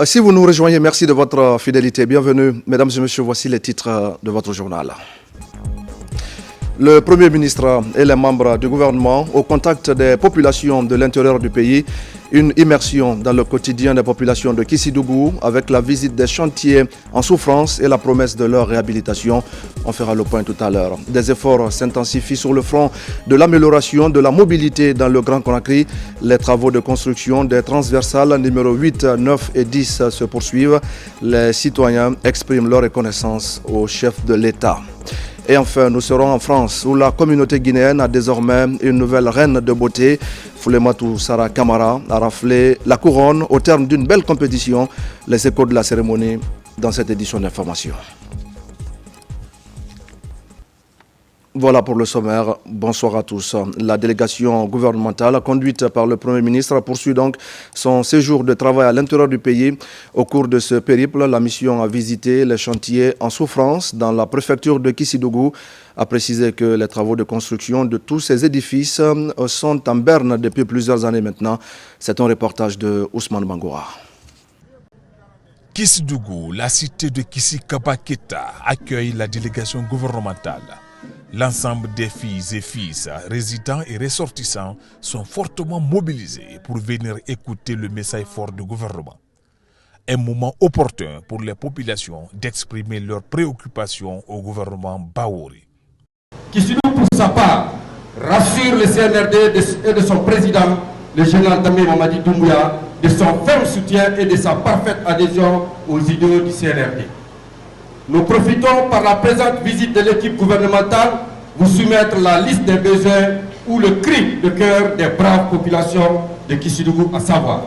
Si vous nous rejoignez, merci de votre fidélité. Bienvenue, mesdames et messieurs, voici les titres de votre journal. Le Premier ministre et les membres du gouvernement au contact des populations de l'intérieur du pays, une immersion dans le quotidien des populations de Kissidougou avec la visite des chantiers en souffrance et la promesse de leur réhabilitation. On fera le point tout à l'heure. Des efforts s'intensifient sur le front de l'amélioration de la mobilité dans le Grand Conakry. Les travaux de construction des transversales numéro 8, 9 et 10 se poursuivent. Les citoyens expriment leur reconnaissance au chef de l'État. Et enfin, nous serons en France, où la communauté guinéenne a désormais une nouvelle reine de beauté. Foulematou Sara Kamara a raflé la couronne au terme d'une belle compétition. Les échos de la cérémonie dans cette édition d'information. Voilà pour le sommaire. Bonsoir à tous. La délégation gouvernementale conduite par le Premier ministre poursuit donc son séjour de travail à l'intérieur du pays. Au cours de ce périple, la mission a visité les chantiers en souffrance dans la préfecture de Kissidougou, a précisé que les travaux de construction de tous ces édifices sont en berne depuis plusieurs années maintenant. C'est un reportage de Ousmane Bangoura. Kissidougou, la cité de Kissi-Kabaketa, accueille la délégation gouvernementale. L'ensemble des filles et fils, résidents et ressortissants, sont fortement mobilisés pour venir écouter le message fort du gouvernement. Un moment opportun pour les populations d'exprimer leurs préoccupations au gouvernement Bahouri. Kissidougou, pour sa part, rassure le CNRD et de son président, le général Damé Mamadi Doumbouya, de son ferme soutien et de sa parfaite adhésion aux idéaux du CNRD. Nous profitons par la présente visite de l'équipe gouvernementale vous soumettre la liste des besoins ou le cri de cœur des braves populations de Kissidougou, à savoir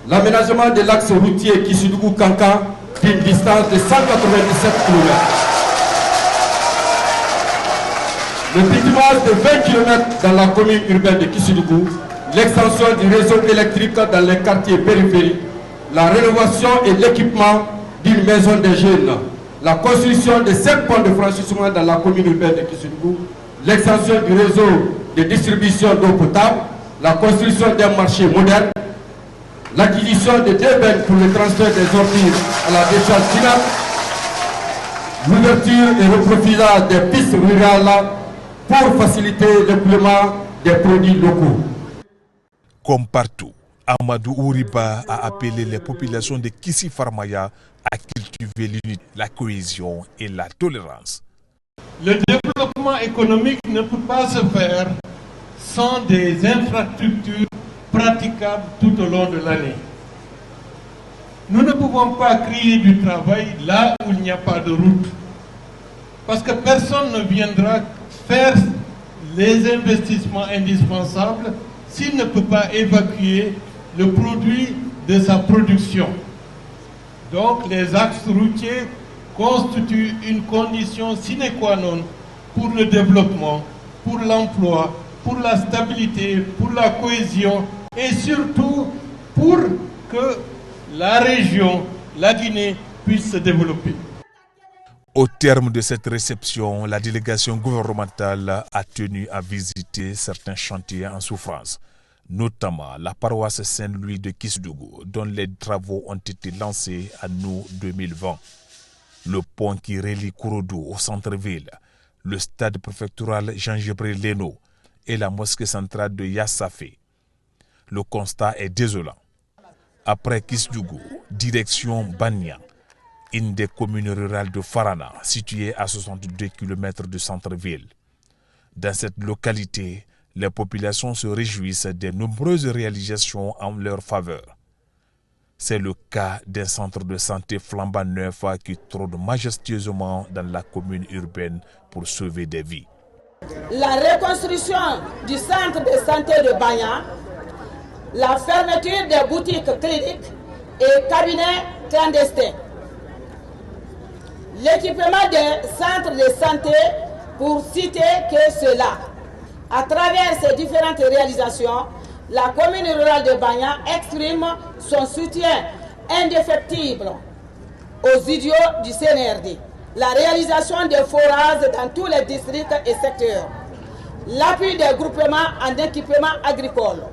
l'aménagement de l'axe routier Kissidougou-Kankan d'une distance de 197 km, le bitumage de 20 km dans la commune urbaine de Kissidougou, l'extension du réseau électrique dans les quartiers périphériques, la rénovation et l'équipement d'une maison des jeunes, la construction de 7 ponts de franchissement dans la commune urbaine de Kissidougou, l'extension du réseau de distribution d'eau potable, la construction d'un marché moderne, l'acquisition de 2 bennes pour le transfert des ordures à la décharge finale, l'ouverture et le profilage des pistes rurales pour faciliter l'écoulement des produits locaux. Comme partout, Amadou Ouriba a appelé les populations de Kissi-Farmaya à cultiver l'unité, la cohésion et la tolérance. Le développement économique ne peut pas se faire sans des infrastructures praticables tout au long de l'année. Nous ne pouvons pas créer du travail là où il n'y a pas de route, parce que personne ne viendra faire les investissements indispensables s'il ne peut pas évacuer le produit de sa production. Donc les axes routiers constituent une condition sine qua non pour le développement, pour l'emploi, pour la stabilité, pour la cohésion et surtout pour que la région, la Guinée, puisse se développer. Au terme de cette réception, la délégation gouvernementale a tenu à visiter certains chantiers en souffrance, notamment la paroisse Saint-Louis de Kissidougou, dont les travaux ont été lancés en août 2020. Le pont qui relie Kouroudou au centre-ville, le stade préfectoral Jean-Gébré Leno et la mosquée centrale de Yassafé. Le constat est désolant. Après Kissidougou, direction Bania, une des communes rurales de Farana, située à 62 km du centre-ville. Dans cette localité, les populations se réjouissent des nombreuses réalisations en leur faveur. C'est le cas d'un centre de santé flambant neuf qui trône majestueusement dans la commune urbaine pour sauver des vies. La reconstruction du centre de santé de Banya, la fermeture des boutiques cliniques et cabinets clandestins, l'équipement des centres de santé, pour citer que cela. À travers ces différentes réalisations, la commune rurale de Banya exprime son soutien indéfectible aux idiots du CNRD. La réalisation des forages dans tous les districts et secteurs, l'appui des groupements en équipement agricole.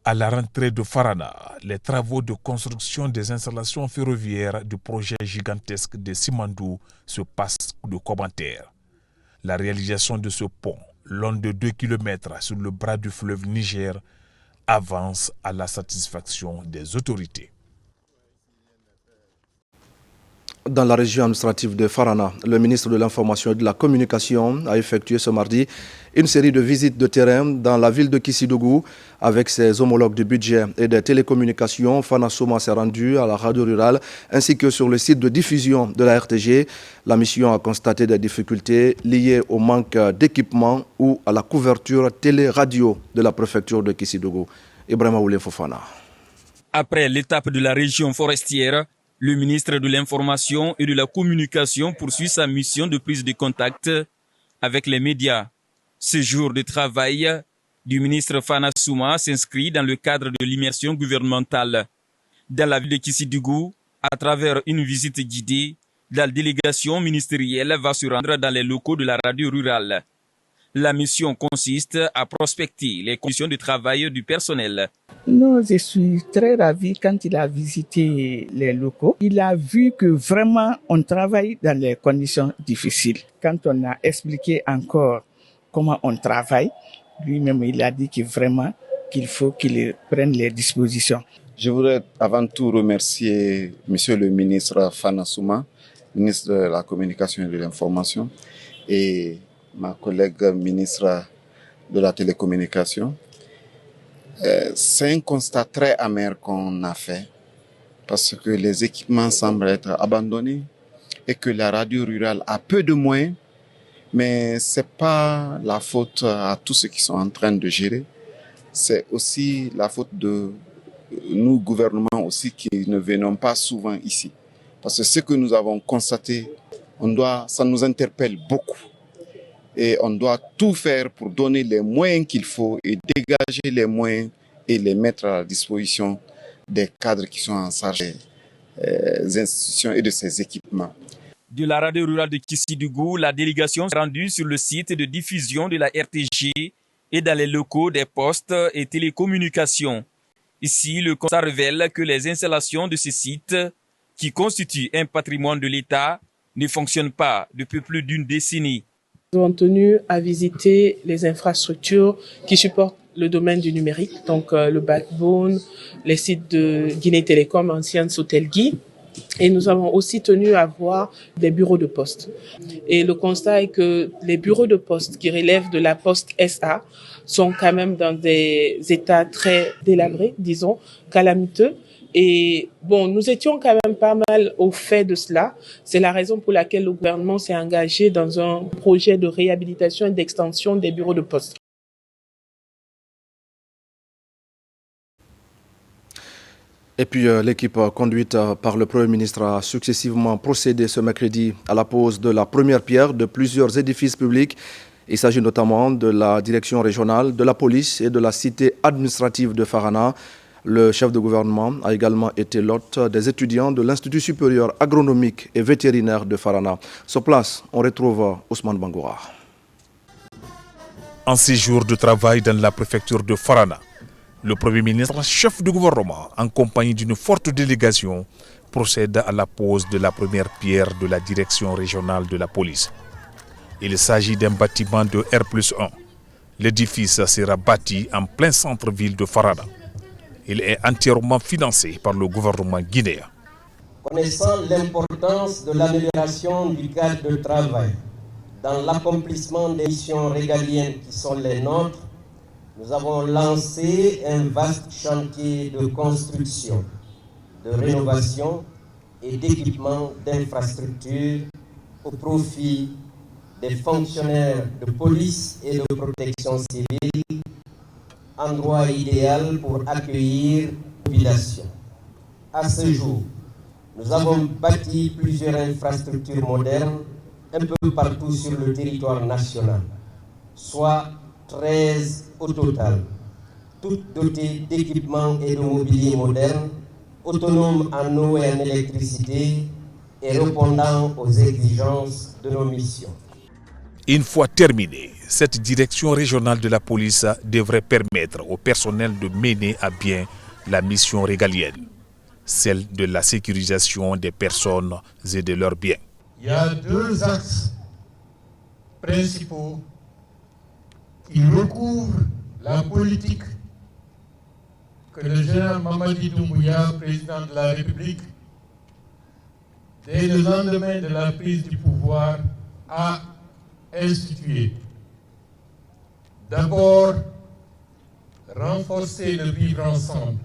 À la rentrée de Farana, les travaux de construction des installations ferroviaires du projet gigantesque de Simandou se passent de commentaires. La réalisation de ce pont, long de 2 km sur le bras du fleuve Niger, avance à la satisfaction des autorités. Dans la région administrative de Farana, le ministre de l'Information et de la Communication a effectué ce mardi une série de visites de terrain dans la ville de Kissidougou avec ses homologues du budget et des télécommunications. Fana Souma s'est rendu à la radio rurale ainsi que sur le site de diffusion de la RTG. La mission a constaté des difficultés liées au manque d'équipement ou à la couverture télé-radio de la préfecture de Kissidougou. Ibrahima Oulé Fofana. Après l'étape de la région forestière, le ministre de l'Information et de la Communication poursuit sa mission de prise de contact avec les médias. Ce jour de travail du ministre Fana Souma s'inscrit dans le cadre de l'immersion gouvernementale. Dans la ville de Kissidougou, à travers une visite guidée, la délégation ministérielle va se rendre dans les locaux de la radio rurale. La mission consiste à prospecter les conditions de travail du personnel. Non, je suis très ravi quand il a visité les locaux. Il a vu que vraiment on travaille dans les conditions difficiles. Quand on a expliqué encore comment on travaille, lui-même il a dit que vraiment qu'il faut qu'il prenne les dispositions. Je voudrais avant tout remercier Monsieur le ministre Fana Souma, ministre de la Communication et de l'Information, et ma collègue ministre de la Télécommunication. C'est un constat très amer qu'on a fait parce que les équipements semblent être abandonnés et que la radio rurale a peu de moyens, mais c'est pas la faute à tous ceux qui sont en train de gérer, c'est aussi la faute de nous, gouvernements aussi, qui ne venons pas souvent ici. Parce que ce que nous avons constaté, ça nous interpelle beaucoup. Et on doit tout faire pour donner les moyens qu'il faut et dégager les moyens et les mettre à la disposition des cadres qui sont en charge des institutions et de ces équipements. De la radio rurale de Kissidougou, la délégation s'est rendue sur le site de diffusion de la RTG et dans les locaux des postes et télécommunications. Ici, le constat révèle que les installations de ces sites, qui constituent un patrimoine de l'État, ne fonctionnent pas depuis plus d'une décennie. Nous avons tenu à visiter les infrastructures qui supportent le domaine du numérique, donc le backbone, les sites de Guinée Télécom, ancienne Sotelgui. Et nous avons aussi tenu à voir des bureaux de poste. Et le constat est que les bureaux de poste qui relèvent de la Poste SA sont quand même dans des états très délabrés, disons, calamiteux. Et bon, nous étions quand même pas mal au fait de cela. C'est la raison pour laquelle le gouvernement s'est engagé dans un projet de réhabilitation et d'extension des bureaux de poste. Et puis l'équipe conduite par le Premier ministre a successivement procédé ce mercredi à la pose de la première pierre de plusieurs édifices publics. Il s'agit notamment de la direction régionale, de la police et de la cité administrative de Farana. Le chef de gouvernement a également été l'hôte des étudiants de l'Institut supérieur agronomique et vétérinaire de Farana. Sur place, on retrouve Ousmane Bangoura. En 6 jours de travail dans la préfecture de Farana, le Premier ministre, chef de gouvernement, en compagnie d'une forte délégation, procède à la pose de la première pierre de la direction régionale de la police. Il s'agit d'un bâtiment de R+1. L'édifice sera bâti en plein centre-ville de Farana. Il est entièrement financé par le gouvernement guinéen. Connaissant l'importance de l'amélioration du cadre de travail dans l'accomplissement des missions régaliennes qui sont les nôtres, nous avons lancé un vaste chantier de construction, de rénovation et d'équipement d'infrastructures au profit des fonctionnaires de police et de protection civile, endroit idéal pour accueillir la population. À ce jour, nous avons bâti plusieurs infrastructures modernes un peu partout sur le territoire national, soit 13 au total, toutes dotées d'équipements et de mobilier modernes, autonomes en eau et en électricité et répondant aux exigences de nos missions. Une fois terminée, cette direction régionale de la police devrait permettre au personnel de mener à bien la mission régalienne, celle de la sécurisation des personnes et de leurs biens. Il y a deux axes principaux qui recouvrent la politique que le général Mamadi Doumbouya, président de la République, dès le lendemain de la prise du pouvoir, a institué. D'abord, renforcer le vivre ensemble,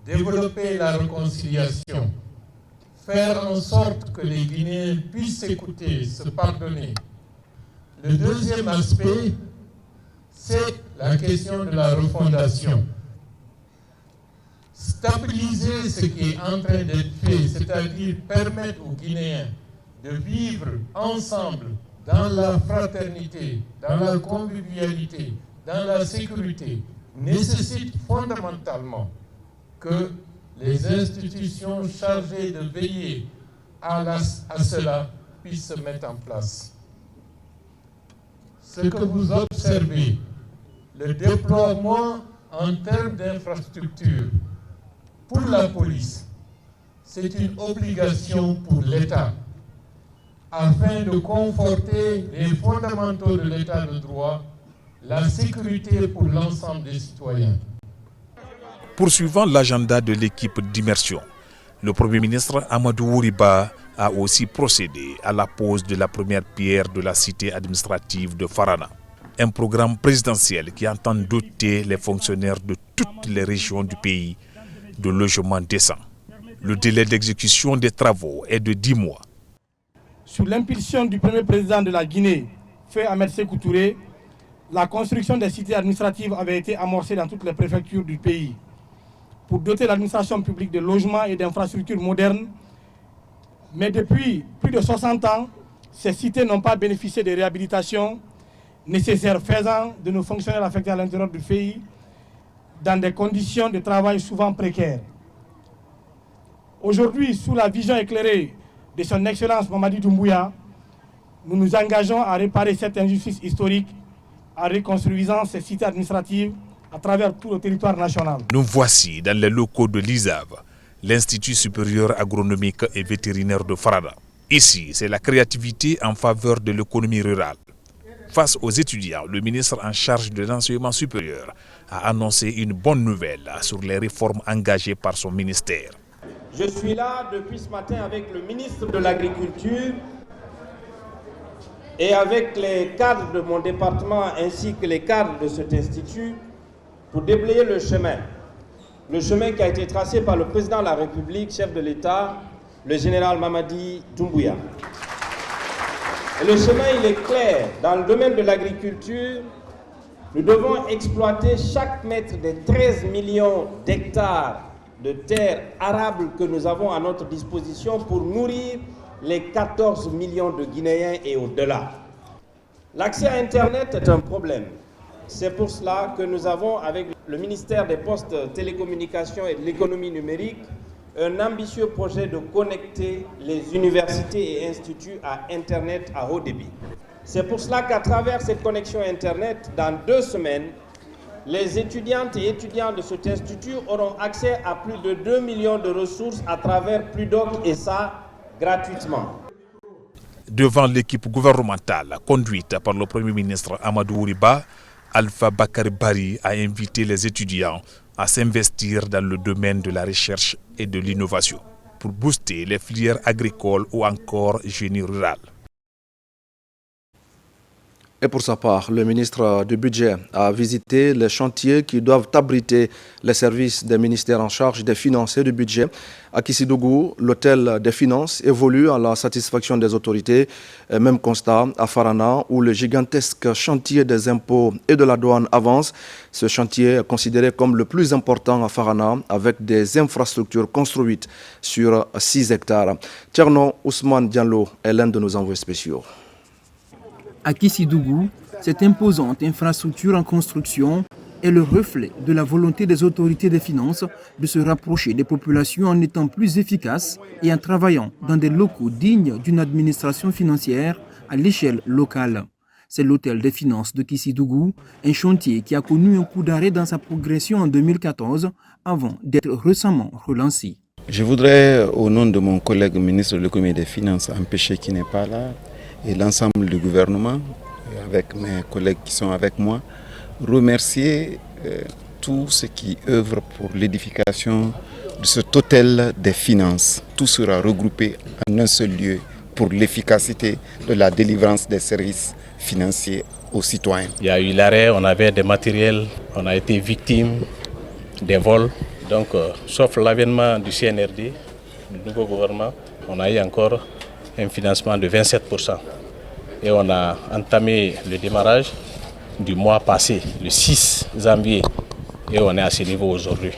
développer la réconciliation, faire en sorte que les Guinéens puissent s'écouter, se pardonner. Le deuxième aspect, c'est la question de la refondation. Stabiliser ce qui est en train d'être fait, c'est-à-dire permettre aux Guinéens de vivre ensemble dans la fraternité, dans la convivialité, dans la sécurité, nécessite fondamentalement que les institutions chargées de veiller à cela puissent se mettre en place. Ce que vous observez, le déploiement en termes d'infrastructures pour la police, c'est une obligation pour l'État afin de conforter les fondamentaux de l'État de droit, la sécurité pour l'ensemble des citoyens. Poursuivant l'agenda de l'équipe d'immersion, le Premier ministre Amadou Ouriba a aussi procédé à la pose de la première pierre de la cité administrative de Farana. Un programme présidentiel qui entend doter les fonctionnaires de toutes les régions du pays de logements décents. Le délai d'exécution des travaux est de 10 mois. Sous l'impulsion du premier président de la Guinée, Feu Ahmed Sékou Touré, la construction des cités administratives avait été amorcée dans toutes les préfectures du pays pour doter l'administration publique de logements et d'infrastructures modernes. Mais depuis plus de 60 ans, ces cités n'ont pas bénéficié des réhabilitations nécessaires, faisant de nos fonctionnaires affectés à l'intérieur du pays dans des conditions de travail souvent précaires. Aujourd'hui, sous la vision éclairée de son Excellence Mamadi Doumbouya, nous nous engageons à réparer cette injustice historique en reconstruisant ces cités administratives à travers tout le territoire national. Nous voici dans les locaux de l'ISAV, l'Institut supérieur agronomique et vétérinaire de Farada. Ici, c'est la créativité en faveur de l'économie rurale. Face aux étudiants, le ministre en charge de l'enseignement supérieur a annoncé une bonne nouvelle sur les réformes engagées par son ministère. Je suis là depuis ce matin avec le ministre de l'Agriculture et avec les cadres de mon département ainsi que les cadres de cet institut pour déblayer le chemin qui a été tracé par le président de la République, chef de l'État, le général Mamadi Doumbouya. Et le chemin, il est clair. Dans le domaine de l'agriculture, nous devons exploiter chaque mètre des 13 millions d'hectares de terres arables que nous avons à notre disposition pour nourrir les 14 millions de Guinéens et au-delà. L'accès à Internet est un problème. C'est pour cela que nous avons, avec le ministère des Postes, Télécommunications et de l'économie numérique, un ambitieux projet de connecter les universités et instituts à Internet à haut débit. C'est pour cela qu'à travers cette connexion Internet, dans 2 semaines, les étudiantes et étudiants de cet institut auront accès à plus de 2 millions de ressources à travers Pludoc et ça gratuitement. Devant l'équipe gouvernementale conduite par le Premier ministre Amadou Ouriba, Alpha Bakary Bari a invité les étudiants à s'investir dans le domaine de la recherche et de l'innovation pour booster les filières agricoles ou encore génie rural. Et pour sa part, le ministre du Budget a visité les chantiers qui doivent abriter les services des ministères en charge des finances et du budget. À Kissidougou, l'hôtel des finances évolue à la satisfaction des autorités. Même constat à Farana, où le gigantesque chantier des impôts et de la douane avance. Ce chantier est considéré comme le plus important à Farana, avec des infrastructures construites sur 6 hectares. Tcherno Ousmane Diallo est l'un de nos envoyés spéciaux. À Kissidougou, cette imposante infrastructure en construction est le reflet de la volonté des autorités des finances de se rapprocher des populations en étant plus efficaces et en travaillant dans des locaux dignes d'une administration financière à l'échelle locale. C'est l'hôtel des finances de Kissidougou, un chantier qui a connu un coup d'arrêt dans sa progression en 2014 avant d'être récemment relancé. Je voudrais, au nom de mon collègue ministre de l'économie et des finances, empêcher qui n'est pas là, et l'ensemble du gouvernement, avec mes collègues qui sont avec moi, remercier tous ceux qui œuvrent pour l'édification de cet hôtel des finances. Tout sera regroupé en un seul lieu pour l'efficacité de la délivrance des services financiers aux citoyens. Il y a eu l'arrêt, on avait des matériels, on a été victime des vols. Donc, sauf l'avènement du CNRD, du nouveau gouvernement, on a eu encore un financement de 27%. Et on a entamé le démarrage du mois passé, le 6 janvier, et on est à ce niveau aujourd'hui.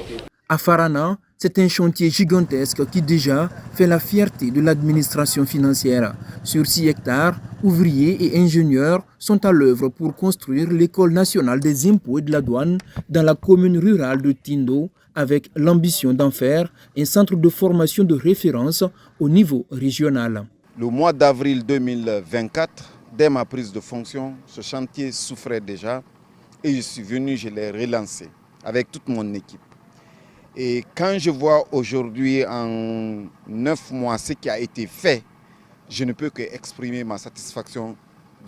À Farana, c'est un chantier gigantesque qui déjà fait la fierté de l'administration financière. Sur 6 hectares, ouvriers et ingénieurs sont à l'œuvre pour construire l'école nationale des impôts et de la douane dans la commune rurale de Tindo, avec l'ambition d'en faire un centre de formation de référence au niveau régional. Le mois d'avril 2024, dès ma prise de fonction, ce chantier souffrait déjà et je suis venu, je l'ai relancé avec toute mon équipe. Et quand je vois aujourd'hui en 9 mois ce qui a été fait, je ne peux qu'exprimer ma satisfaction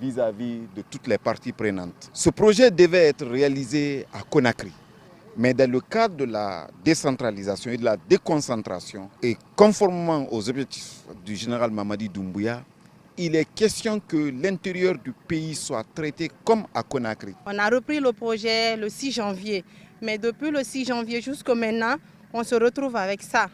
vis-à-vis de toutes les parties prenantes. Ce projet devait être réalisé à Conakry. Mais dans le cadre de la décentralisation et de la déconcentration, et conformément aux objectifs du général Mamadi Doumbouya, il est question que l'intérieur du pays soit traité comme à Conakry. On a repris le projet le 6 janvier, mais depuis le 6 janvier jusqu'à maintenant, on se retrouve avec ça.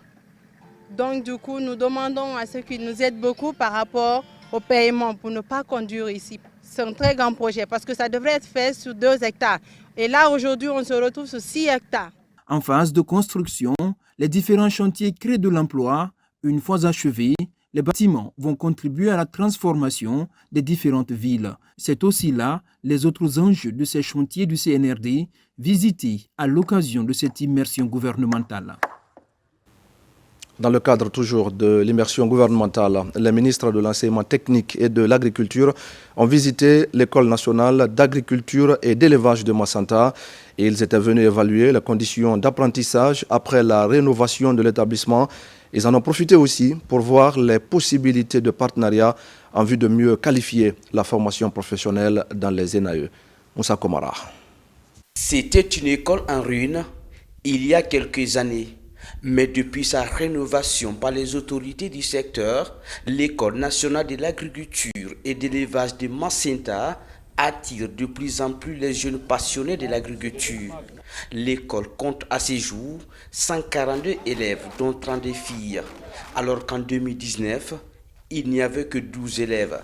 Donc du coup, nous demandons à ceux qui nous aident beaucoup par rapport au paiement pour ne pas conduire ici. C'est un très grand projet parce que ça devrait être fait sur 2 hectares. Et là, aujourd'hui, on se retrouve sur 6 hectares. En phase de construction, les différents chantiers créent de l'emploi. Une fois achevés, les bâtiments vont contribuer à la transformation des différentes villes. C'est aussi là les autres enjeux de ces chantiers du CNRD visités à l'occasion de cette immersion gouvernementale. Dans le cadre toujours de l'immersion gouvernementale, les ministres de l'enseignement technique et de l'agriculture ont visité l'école nationale d'agriculture et d'élevage de Massanta et ils étaient venus évaluer les conditions d'apprentissage après la rénovation de l'établissement. Ils en ont profité aussi pour voir les possibilités de partenariat en vue de mieux qualifier la formation professionnelle dans les NAE. Moussa Komara. C'était une école en ruine il y a quelques années. Mais depuis sa rénovation par les autorités du secteur, l'École nationale de l'agriculture et de l'élevage de Massenta attire de plus en plus les jeunes passionnés de l'agriculture. L'école compte à ce jour 142 élèves, dont 32 filles, alors qu'en 2019, il n'y avait que 12 élèves.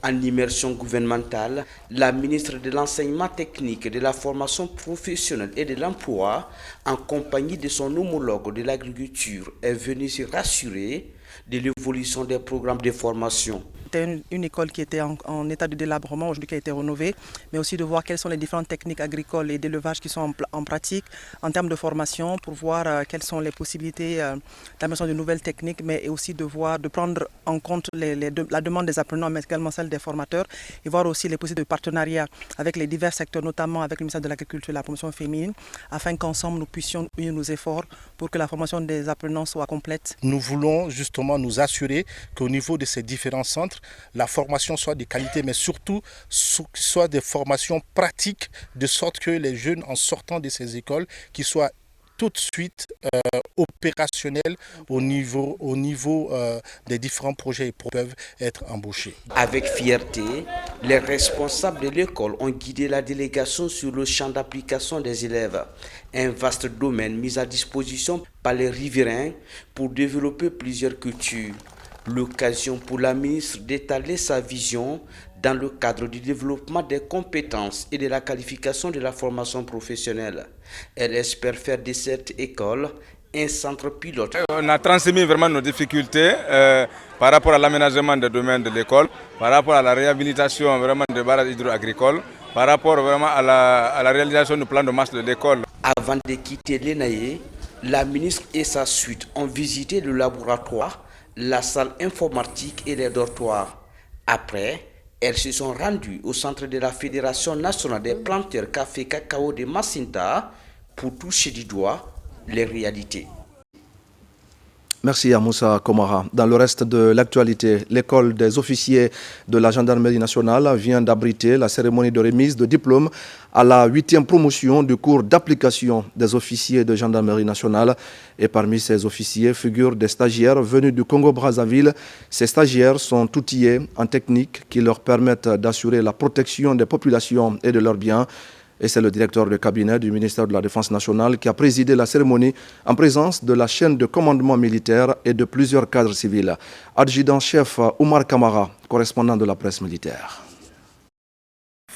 En immersion gouvernementale, la ministre de l'enseignement technique, de la formation professionnelle et de l'emploi, en compagnie de son homologue de l'agriculture, est venue se rassurer de l'évolution des programmes de formation. C'était une école qui était en état de délabrement, aujourd'hui qui a été rénovée, mais aussi de voir quelles sont les différentes techniques agricoles et d'élevage qui sont en pratique en termes de formation, pour voir quelles sont les possibilités d'amélioration de nouvelles techniques, mais aussi de prendre en compte la demande des apprenants, mais également celle des formateurs, et voir aussi les possibilités de partenariat avec les divers secteurs, notamment avec le ministère de l'Agriculture et de la promotion féminine, afin qu'ensemble nous puissions unir nos efforts pour que la formation des apprenants soit complète. Nous voulons justement nous assurer qu'au niveau de ces différents centres, la formation soit de qualité, mais surtout soit des formations pratiques, de sorte que les jeunes, en sortant de ces écoles, qu'ils soient tout de suite opérationnels au niveau des différents projets et peuvent être embauchés. Avec fierté, les responsables de l'école ont guidé la délégation sur le champ d'application des élèves, un vaste domaine mis à disposition par les riverains pour développer plusieurs cultures. L'occasion pour la ministre d'étaler sa vision dans le cadre du développement des compétences et de la qualification de la formation professionnelle. Elle espère faire de cette école un centre pilote. On a transmis vraiment nos difficultés par rapport à l'aménagement des domaines de l'école, par rapport à la réhabilitation vraiment des barrages hydro-agricoles, par rapport vraiment à la réalisation du plan de masse de l'école. Avant de quitter l'ENAE, la ministre et sa suite ont visité le laboratoire, la salle informatique et les dortoirs. Après, Elles se sont rendues au centre de la Fédération nationale des planteurs café cacao de Massinta pour toucher du doigt les réalités. Merci à Moussa Komara. Dans le reste de l'actualité, l'école des officiers de la gendarmerie nationale vient d'abriter la cérémonie de remise de diplôme à la 8e promotion du cours d'application des officiers de gendarmerie nationale. Et parmi ces officiers figurent des stagiaires venus du Congo-Brazzaville. Ces stagiaires sont outillés en techniques qui leur permettent d'assurer la protection des populations et de leurs biens. Et c'est le directeur de cabinet du ministère de la Défense nationale qui a présidé la cérémonie en présence de la chaîne de commandement militaire et de plusieurs cadres civils. Adjudant-chef Oumar Kamara, correspondant de la presse militaire.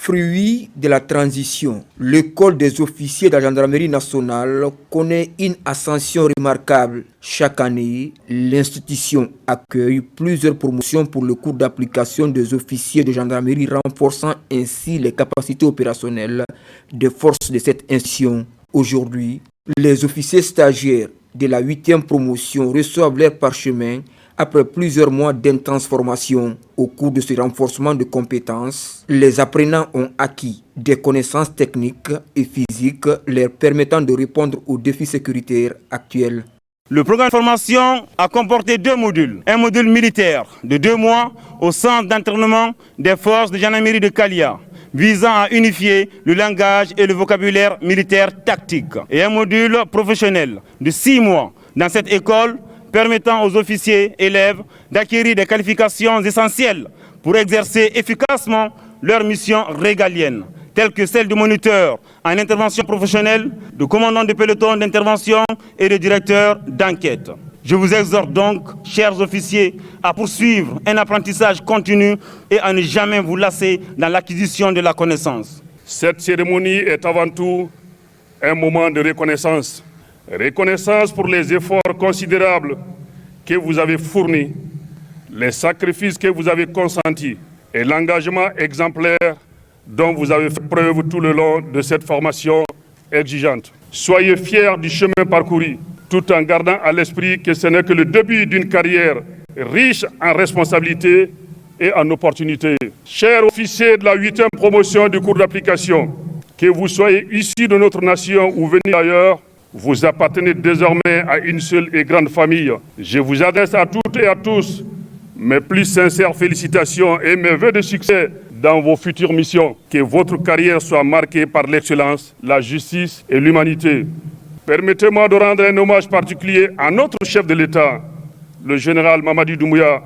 Fruit de la transition, l'école des officiers de la gendarmerie nationale connaît une ascension remarquable. Chaque année, l'institution accueille plusieurs promotions pour le cours d'application des officiers de gendarmerie, renforçant ainsi les capacités opérationnelles des forces de cette institution. Aujourd'hui, les officiers stagiaires de la 8e promotion reçoivent leur parchemin après plusieurs mois d'intense formation. Au cours de ce renforcement de compétences, les apprenants ont acquis des connaissances techniques et physiques leur permettant de répondre aux défis sécuritaires actuels. Le programme de formation a comporté 2 modules. Un module militaire de 2 mois au centre d'entraînement des forces de gendarmerie de Kalia, visant à unifier le langage et le vocabulaire militaire tactique. Et un module professionnel de 6 mois dans cette école, permettant aux officiers élèves d'acquérir des qualifications essentielles pour exercer efficacement leurs missions régaliennes, telles que celles de moniteur en intervention professionnelle, de commandant de peloton d'intervention et de directeur d'enquête. Je vous exhorte donc, chers officiers, à poursuivre un apprentissage continu et à ne jamais vous lasser dans l'acquisition de la connaissance. Cette cérémonie est avant tout un moment de reconnaissance. Reconnaissance pour les efforts considérables que vous avez fournis, les sacrifices que vous avez consentis et l'engagement exemplaire dont vous avez fait preuve tout le long de cette formation exigeante. Soyez fiers du chemin parcouru, tout en gardant à l'esprit que ce n'est que le début d'une carrière riche en responsabilités et en opportunités. Chers officiers de la 8e promotion du cours d'application, que vous soyez issus de notre nation ou venus d'ailleurs, vous appartenez désormais à une seule et grande famille. Je vous adresse à toutes et à tous mes plus sincères félicitations et mes vœux de succès dans vos futures missions. Que votre carrière soit marquée par l'excellence, la justice et l'humanité. Permettez-moi de rendre un hommage particulier à notre chef de l'État, le général Mamadi Doumbouya,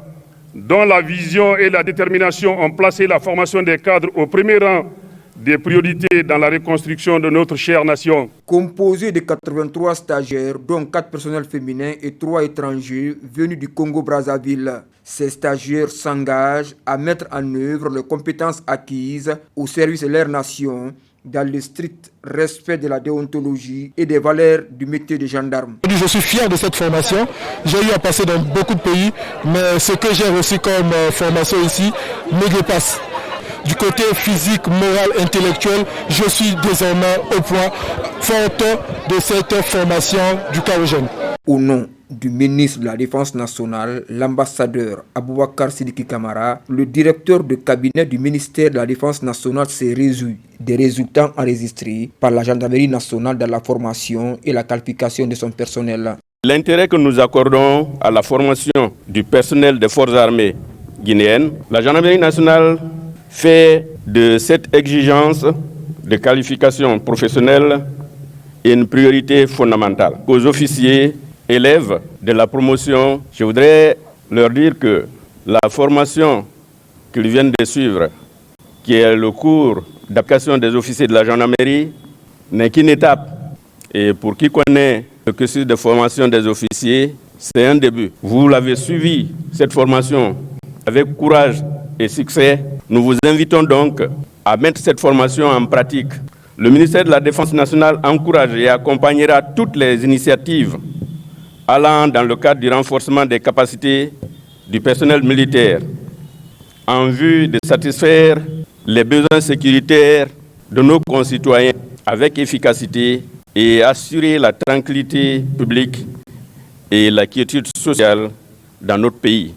dont la vision et la détermination ont placé la formation des cadres au premier rang des priorités dans la reconstruction de notre chère nation. Composé de 83 stagiaires, dont 4 personnels féminins et 3 étrangers venus du Congo-Brazzaville. Ces stagiaires s'engagent à mettre en œuvre les compétences acquises au service de leur nation dans le strict respect de la déontologie et des valeurs du métier de gendarme. Je suis fier de cette formation. J'ai eu à passer dans beaucoup de pays, mais ce que j'ai reçu comme formation ici me dépasse. Du côté physique, moral, intellectuel, je suis désormais au point forte de cette formation du Carogène. Au nom du ministre de la Défense nationale, l'ambassadeur Aboubakar Sidiki Kamara, le directeur de cabinet du ministère de la Défense nationale s'est réjoui des résultats enregistrés par la gendarmerie nationale dans la formation et la qualification de son personnel. L'intérêt que nous accordons à la formation du personnel des forces armées guinéennes, la gendarmerie nationale fait de cette exigence de qualification professionnelle une priorité fondamentale. Aux officiers, élèves de la promotion, je voudrais leur dire que la formation qu'ils viennent de suivre, qui est le cours d'application des officiers de la gendarmerie, n'est qu'une étape. Et pour qui connaît le cursus de formation des officiers, c'est un début. Vous l'avez suivi, cette formation, avec courage et succès. Nous vous invitons donc à mettre cette formation en pratique. Le ministère de la Défense nationale encourage et accompagnera toutes les initiatives allant dans le cadre du renforcement des capacités du personnel militaire en vue de satisfaire les besoins sécuritaires de nos concitoyens avec efficacité et assurer la tranquillité publique et la quiétude sociale dans notre pays.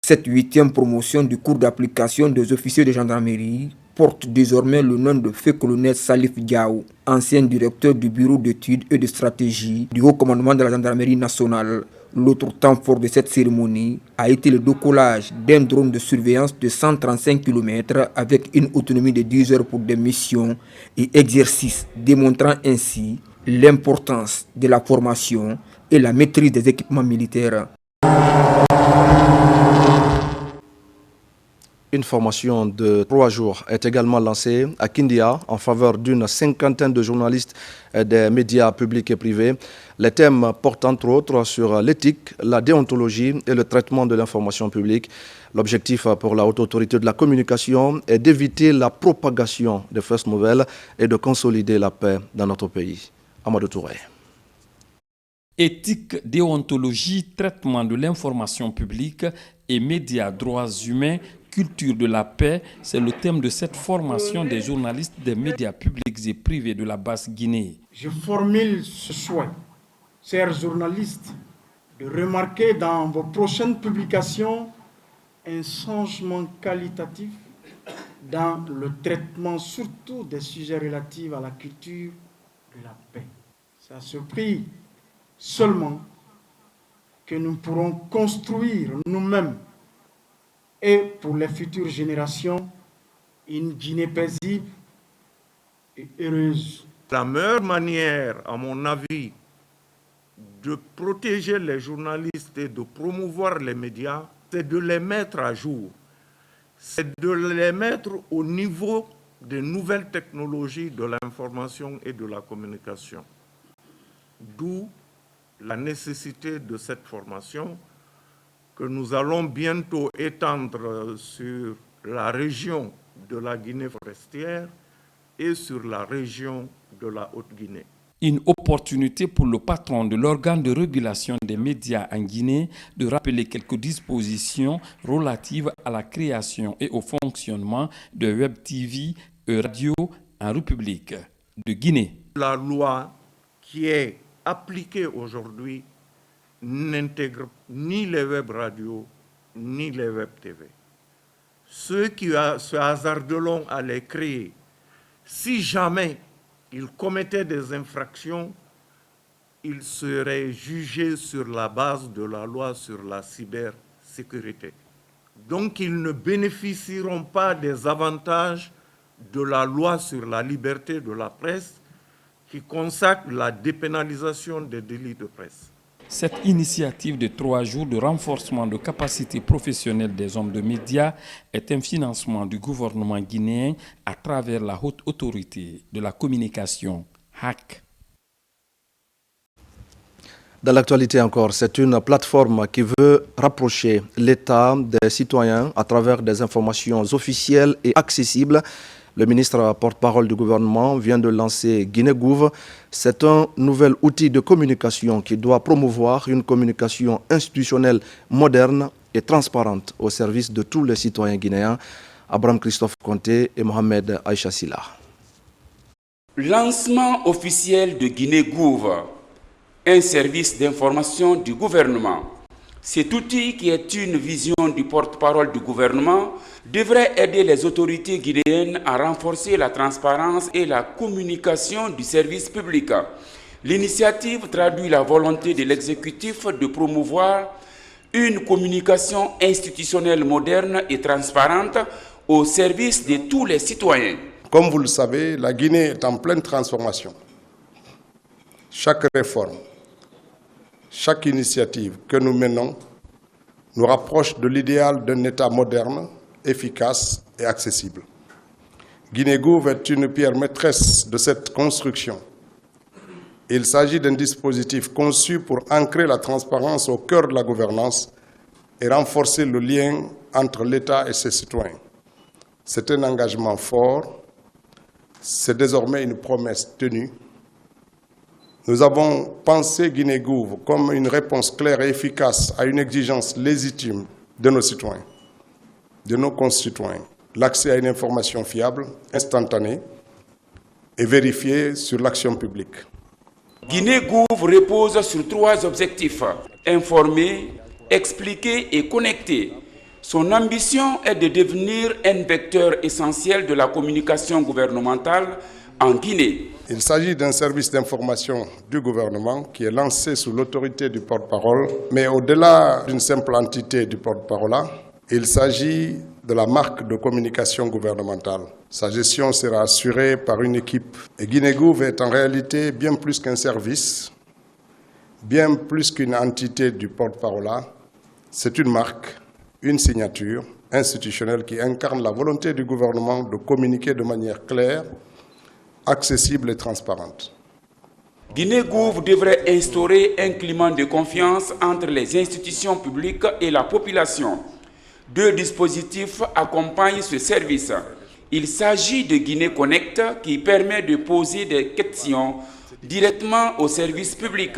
Cette 8e promotion du cours d'application des officiers de gendarmerie porte désormais le nom de feu colonel Salif Diaw, ancien directeur du bureau d'études et de stratégie du haut commandement de la gendarmerie nationale. L'autre temps fort de cette cérémonie a été le décollage d'un drone de surveillance de 135 km avec une autonomie de 10 heures pour des missions et exercices, démontrant ainsi l'importance de la formation et la maîtrise des équipements militaires. Une formation de 3 jours est également lancée à Kindia en faveur d'une 50aine de journalistes des médias publics et privés. Les thèmes portent entre autres sur l'éthique, la déontologie et le traitement de l'information publique. L'objectif pour la Haute Autorité de la Communication est d'éviter la propagation des fausses nouvelles et de consolider la paix dans notre pays. Amadou Touré. Éthique, déontologie, traitement de l'information publique et médias, droits humains, culture de la paix, c'est le thème de cette formation des journalistes des médias publics et privés de la Basse-Guinée. Je formule ce souhait, chers journalistes, de remarquer dans vos prochaines publications un changement qualitatif dans le traitement surtout des sujets relatifs à la culture de la paix. C'est à ce prix seulement que nous pourrons construire nous-mêmes et pour les futures générations une Guinée paisible et heureuse. La meilleure manière, à mon avis, de protéger les journalistes et de promouvoir les médias, c'est de les mettre à jour. C'est de les mettre au niveau des nouvelles technologies de l'information et de la communication. D'où la nécessité de cette formation que nous allons bientôt étendre sur la région de la Guinée forestière et sur la région de la Haute-Guinée. Une opportunité pour le patron de l'organe de régulation des médias en Guinée de rappeler quelques dispositions relatives à la création et au fonctionnement de Web TV et radio en République de Guinée. La loi qui est appliquée aujourd'hui n'intègre ni les web radios ni les web TV. Ceux qui se hasarderont à les créer, si jamais ils commettaient des infractions, ils seraient jugés sur la base de la loi sur la cybersécurité. Donc ils ne bénéficieront pas des avantages de la loi sur la liberté de la presse qui consacre la dépénalisation des délits de presse. Cette initiative de 3 jours de renforcement de capacités professionnelles des hommes de médias est un financement du gouvernement guinéen à travers la Haute Autorité de la Communication, HAC. Dans l'actualité encore, c'est une plateforme qui veut rapprocher l'État des citoyens à travers des informations officielles et accessibles. Le ministre porte-parole du gouvernement vient de lancer Guinée-Gouv. C'est un nouvel outil de communication qui doit promouvoir une communication institutionnelle moderne et transparente au service de tous les citoyens guinéens. Abraham Christophe Conté et Mohamed Aïcha Silla. Lancement officiel de Guinée-Gouv, un service d'information du gouvernement. Cet outil, qui est une vision du porte-parole du gouvernement, devrait aider les autorités guinéennes à renforcer la transparence et la communication du service public. L'initiative traduit la volonté de l'exécutif de promouvoir une communication institutionnelle moderne et transparente au service de tous les citoyens. Comme vous le savez, la Guinée est en pleine transformation. Chaque réforme, chaque initiative que nous menons nous rapproche de l'idéal d'un État moderne, efficace et accessible. Guinée-Gouv est une pierre maîtresse de cette construction. Il s'agit d'un dispositif conçu pour ancrer la transparence au cœur de la gouvernance et renforcer le lien entre l'État et ses citoyens. C'est un engagement fort, c'est désormais une promesse tenue. Nous avons pensé Guinée-Gouv comme une réponse claire et efficace à une exigence légitime de nos citoyens, de nos concitoyens. L'accès à une information fiable, instantanée et vérifiée sur l'action publique. Guinée-Gouv repose sur 3 objectifs: informer, expliquer et connecter. Son ambition est de devenir un vecteur essentiel de la communication gouvernementale en Guinée. Il s'agit d'un service d'information du gouvernement qui est lancé sous l'autorité du porte-parole, mais au-delà d'une simple entité du porte-parole, il s'agit de la marque de communication gouvernementale. Sa gestion sera assurée par une équipe. Et Guinée-Gouv est en réalité bien plus qu'un service, bien plus qu'une entité du porte-parole. C'est une marque, une signature institutionnelle qui incarne la volonté du gouvernement de communiquer de manière claire, accessible et transparente. Guinée-Gouv devrait instaurer un climat de confiance entre les institutions publiques et la population. 2 dispositifs accompagnent ce service. Il s'agit de Guinée Connect qui permet de poser des questions directement au service public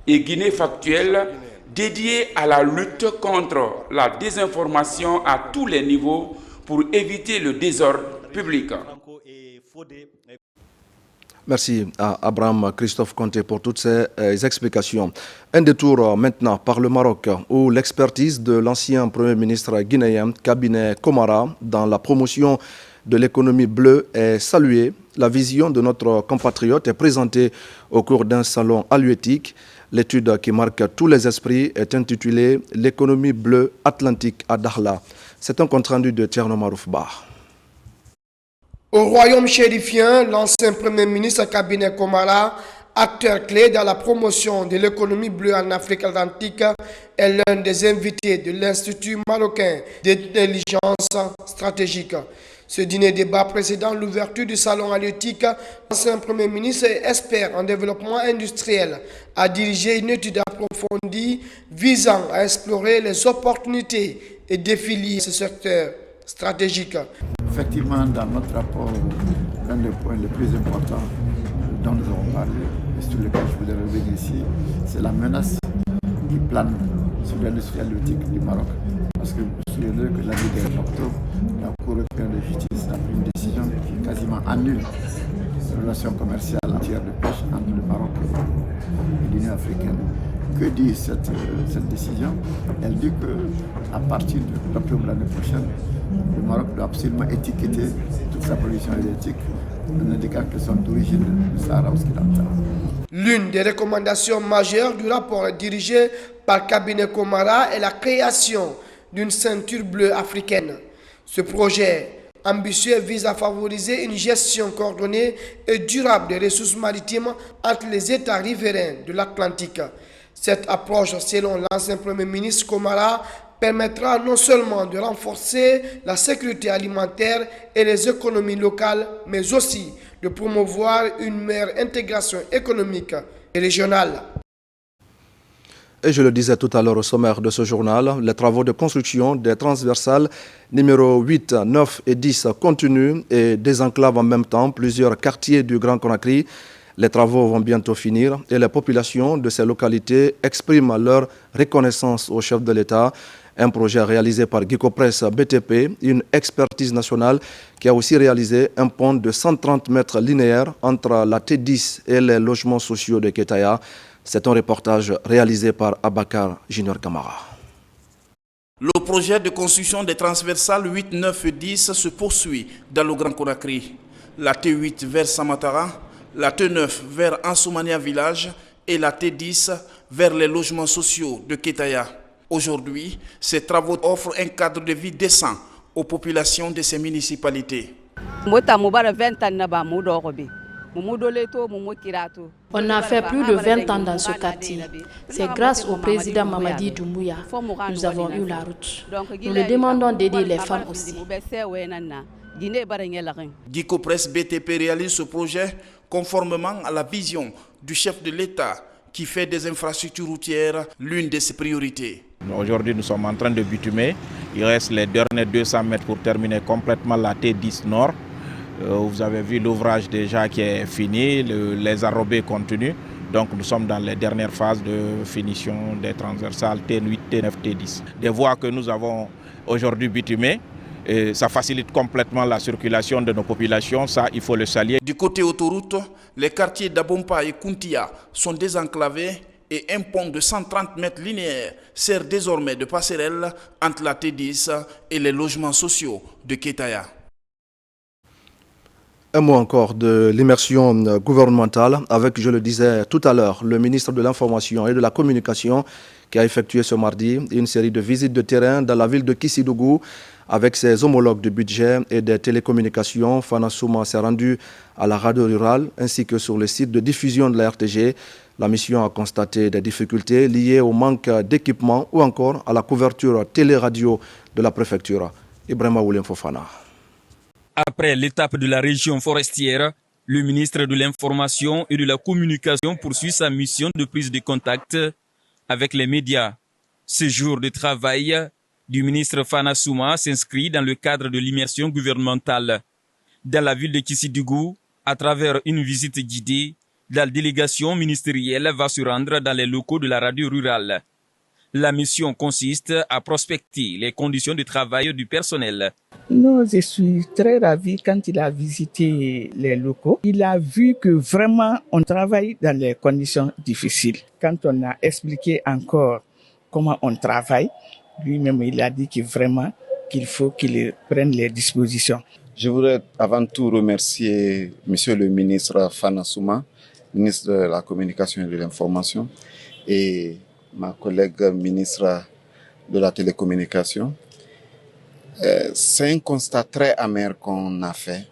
et Guinée Factuelle dédié à la lutte contre la désinformation à tous les niveaux pour éviter le désordre public. Merci à Abraham Christophe Conté pour toutes ces explications. Un détour maintenant par le Maroc où l'expertise de l'ancien Premier ministre guinéen Cabinet Komara dans la promotion de l'économie bleue est saluée. La vision de notre compatriote est présentée au cours d'un salon halieutique. L'étude qui marque tous les esprits est intitulée « L'économie bleue atlantique à Dakhla ». C'est un compte-rendu de Tierno Marouf Bah. Au royaume chérifien, l'ancien Premier ministre Cabinet Komara, acteur clé dans la promotion de l'économie bleue en Afrique atlantique, est l'un des invités de l'Institut marocain d'intelligence stratégique. Ce dîner-débat précédant l'ouverture du salon halieutique, l'ancien Premier ministre et expert en développement industriel a dirigé une étude approfondie visant à explorer les opportunités et défis liés à ce secteur stratégique. Effectivement, dans notre rapport, l'un des points les plus importants dont nous avons parlé, et sur lequel je voudrais revenir ici, c'est la menace qui plane sur l'industrie halieutique du Maroc. Parce que vous vous souvenez que l'année dernière, en octobre, la Cour européenne de justice a pris une décision qui quasiment annule les relations commerciales entières de pêche entre le Maroc et l'Union africaine. Que dit cette décision? Elle dit qu'à partir de l'octobre de l'année prochaine, le Maroc doit absolument étiqueter toute sa production halieutique en indiquant que son d'origine du Sahara occidental. L'une des recommandations majeures du rapport dirigé par Cabinet Komara est la création d'une ceinture bleue africaine. Ce projet ambitieux vise à favoriser une gestion coordonnée et durable des ressources maritimes entre les États riverains de l'Atlantique. Cette approche, selon l'ancien Premier ministre Komara, permettra non seulement de renforcer la sécurité alimentaire et les économies locales, mais aussi de promouvoir une meilleure intégration économique et régionale. Et je le disais tout à l'heure au sommaire de ce journal, les travaux de construction des transversales numéro 8, 9 et 10 continuent et désenclavent en même temps plusieurs quartiers du Grand Conakry. Les travaux vont bientôt finir et les populations de ces localités expriment leur reconnaissance au chef de l'État. Un projet réalisé par Gicopress BTP, une expertise nationale qui a aussi réalisé un pont de 130 mètres linéaires entre la T10 et les logements sociaux de Ketaya. C'est un reportage réalisé par Abakar Junior Kamara. Le projet de construction des transversales 8, 9 et 10 se poursuit dans le Grand Conakry. La T8 vers Samatara, la T9 vers Ansoumania Village et la T10 vers les logements sociaux de Ketaya. Aujourd'hui, ces travaux offrent un cadre de vie décent aux populations de ces municipalités. On a fait plus de 20 ans dans ce quartier. C'est grâce au président Mamadi Doumbouya que nous avons eu la route. Nous le demandons d'aider les femmes aussi. Gicopress BTP réalise ce projet conformément à la vision du chef de l'État qui fait des infrastructures routières l'une de ses priorités. Aujourd'hui, nous sommes en train de bitumer. Il reste les derniers 200 mètres pour terminer complètement la T10 Nord. Vous avez vu l'ouvrage déjà qui est fini, les enrobés continuent. Donc nous sommes dans les dernières phases de finition des transversales T8, T9, T10. Des voies que nous avons aujourd'hui bitumées, et ça facilite complètement la circulation de nos populations, ça il faut le saluer. Du côté autoroute, les quartiers d'Abompa et Kountia sont désenclavés et un pont de 130 mètres linéaires sert désormais de passerelle entre la T10 et les logements sociaux de Ketaya. Un mot encore de l'immersion gouvernementale avec, je le disais tout à l'heure, le ministre de l'Information et de la Communication qui a effectué ce mardi une série de visites de terrain dans la ville de Kissidougou avec ses homologues du budget et des télécommunications. Fana Souma s'est rendu à la radio rurale ainsi que sur le site de diffusion de la RTG. La mission a constaté des difficultés liées au manque d'équipement ou encore à la couverture télé-radio de la préfecture. Ibrahima Oulem Fofana. Après l'étape de la région forestière, le ministre de l'Information et de la Communication poursuit sa mission de prise de contact avec les médias. Ce jour de travail du ministre Fana Souma s'inscrit dans le cadre de l'immersion gouvernementale. Dans la ville de Kissidougou, à travers une visite guidée, la délégation ministérielle va se rendre dans les locaux de la radio rurale. La mission consiste à prospecter les conditions de travail du personnel. Non, je suis très ravi quand il a visité les locaux. Il a vu que vraiment on travaille dans les conditions difficiles. Quand on a expliqué encore comment on travaille, lui-même il a dit que vraiment qu'il faut qu'il prenne les dispositions. Je voudrais avant tout remercier Monsieur le ministre Fana Souma, ministre de la Communication et de l'Information, et ma collègue ministre de la Télécommunication. C'est un constat très amer qu'on a fait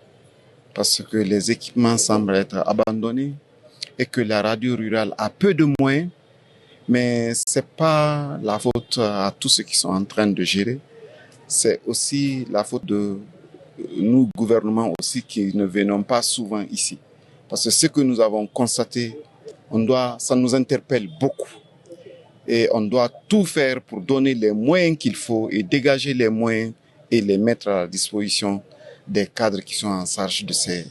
parce que les équipements semblent être abandonnés et que la radio rurale a peu de moyens, mais ce n'est pas la faute à tous ceux qui sont en train de gérer, c'est aussi la faute de nous, gouvernements aussi, qui ne venons pas souvent ici. Parce que ce que nous avons constaté, ça nous interpelle beaucoup. Et on doit tout faire pour donner les moyens qu'il faut et dégager les moyens et les mettre à la disposition des cadres qui sont en charge de ces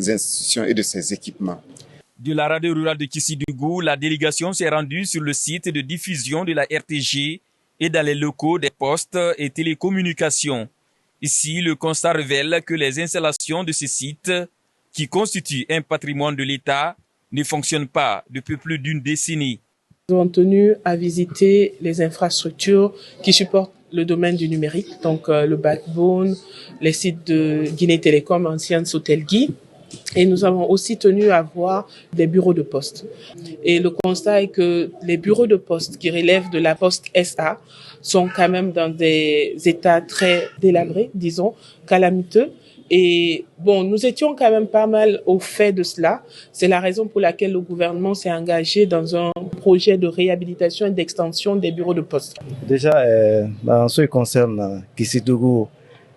institutions et de ces équipements. De la radio rurale de Kissidougou, la délégation s'est rendue sur le site de diffusion de la RTG et dans les locaux des postes et télécommunications. Ici, le constat révèle que les installations de ces sites, qui constituent un patrimoine de l'État, ne fonctionnent pas depuis plus d'une décennie. Nous avons tenu à visiter les infrastructures qui supportent le domaine du numérique, donc le backbone, les sites de Guinée Télécom, ancienne Sotelgui. Et nous avons aussi tenu à voir des bureaux de poste. Et le constat est que les bureaux de poste qui relèvent de la Poste SA sont quand même dans des états très délabrés, disons, calamiteux. Et bon, nous étions quand même pas mal au fait de cela. C'est la raison pour laquelle le gouvernement s'est engagé dans un projet de réhabilitation et d'extension des bureaux de poste. Déjà, en ce qui concerne Kissidougou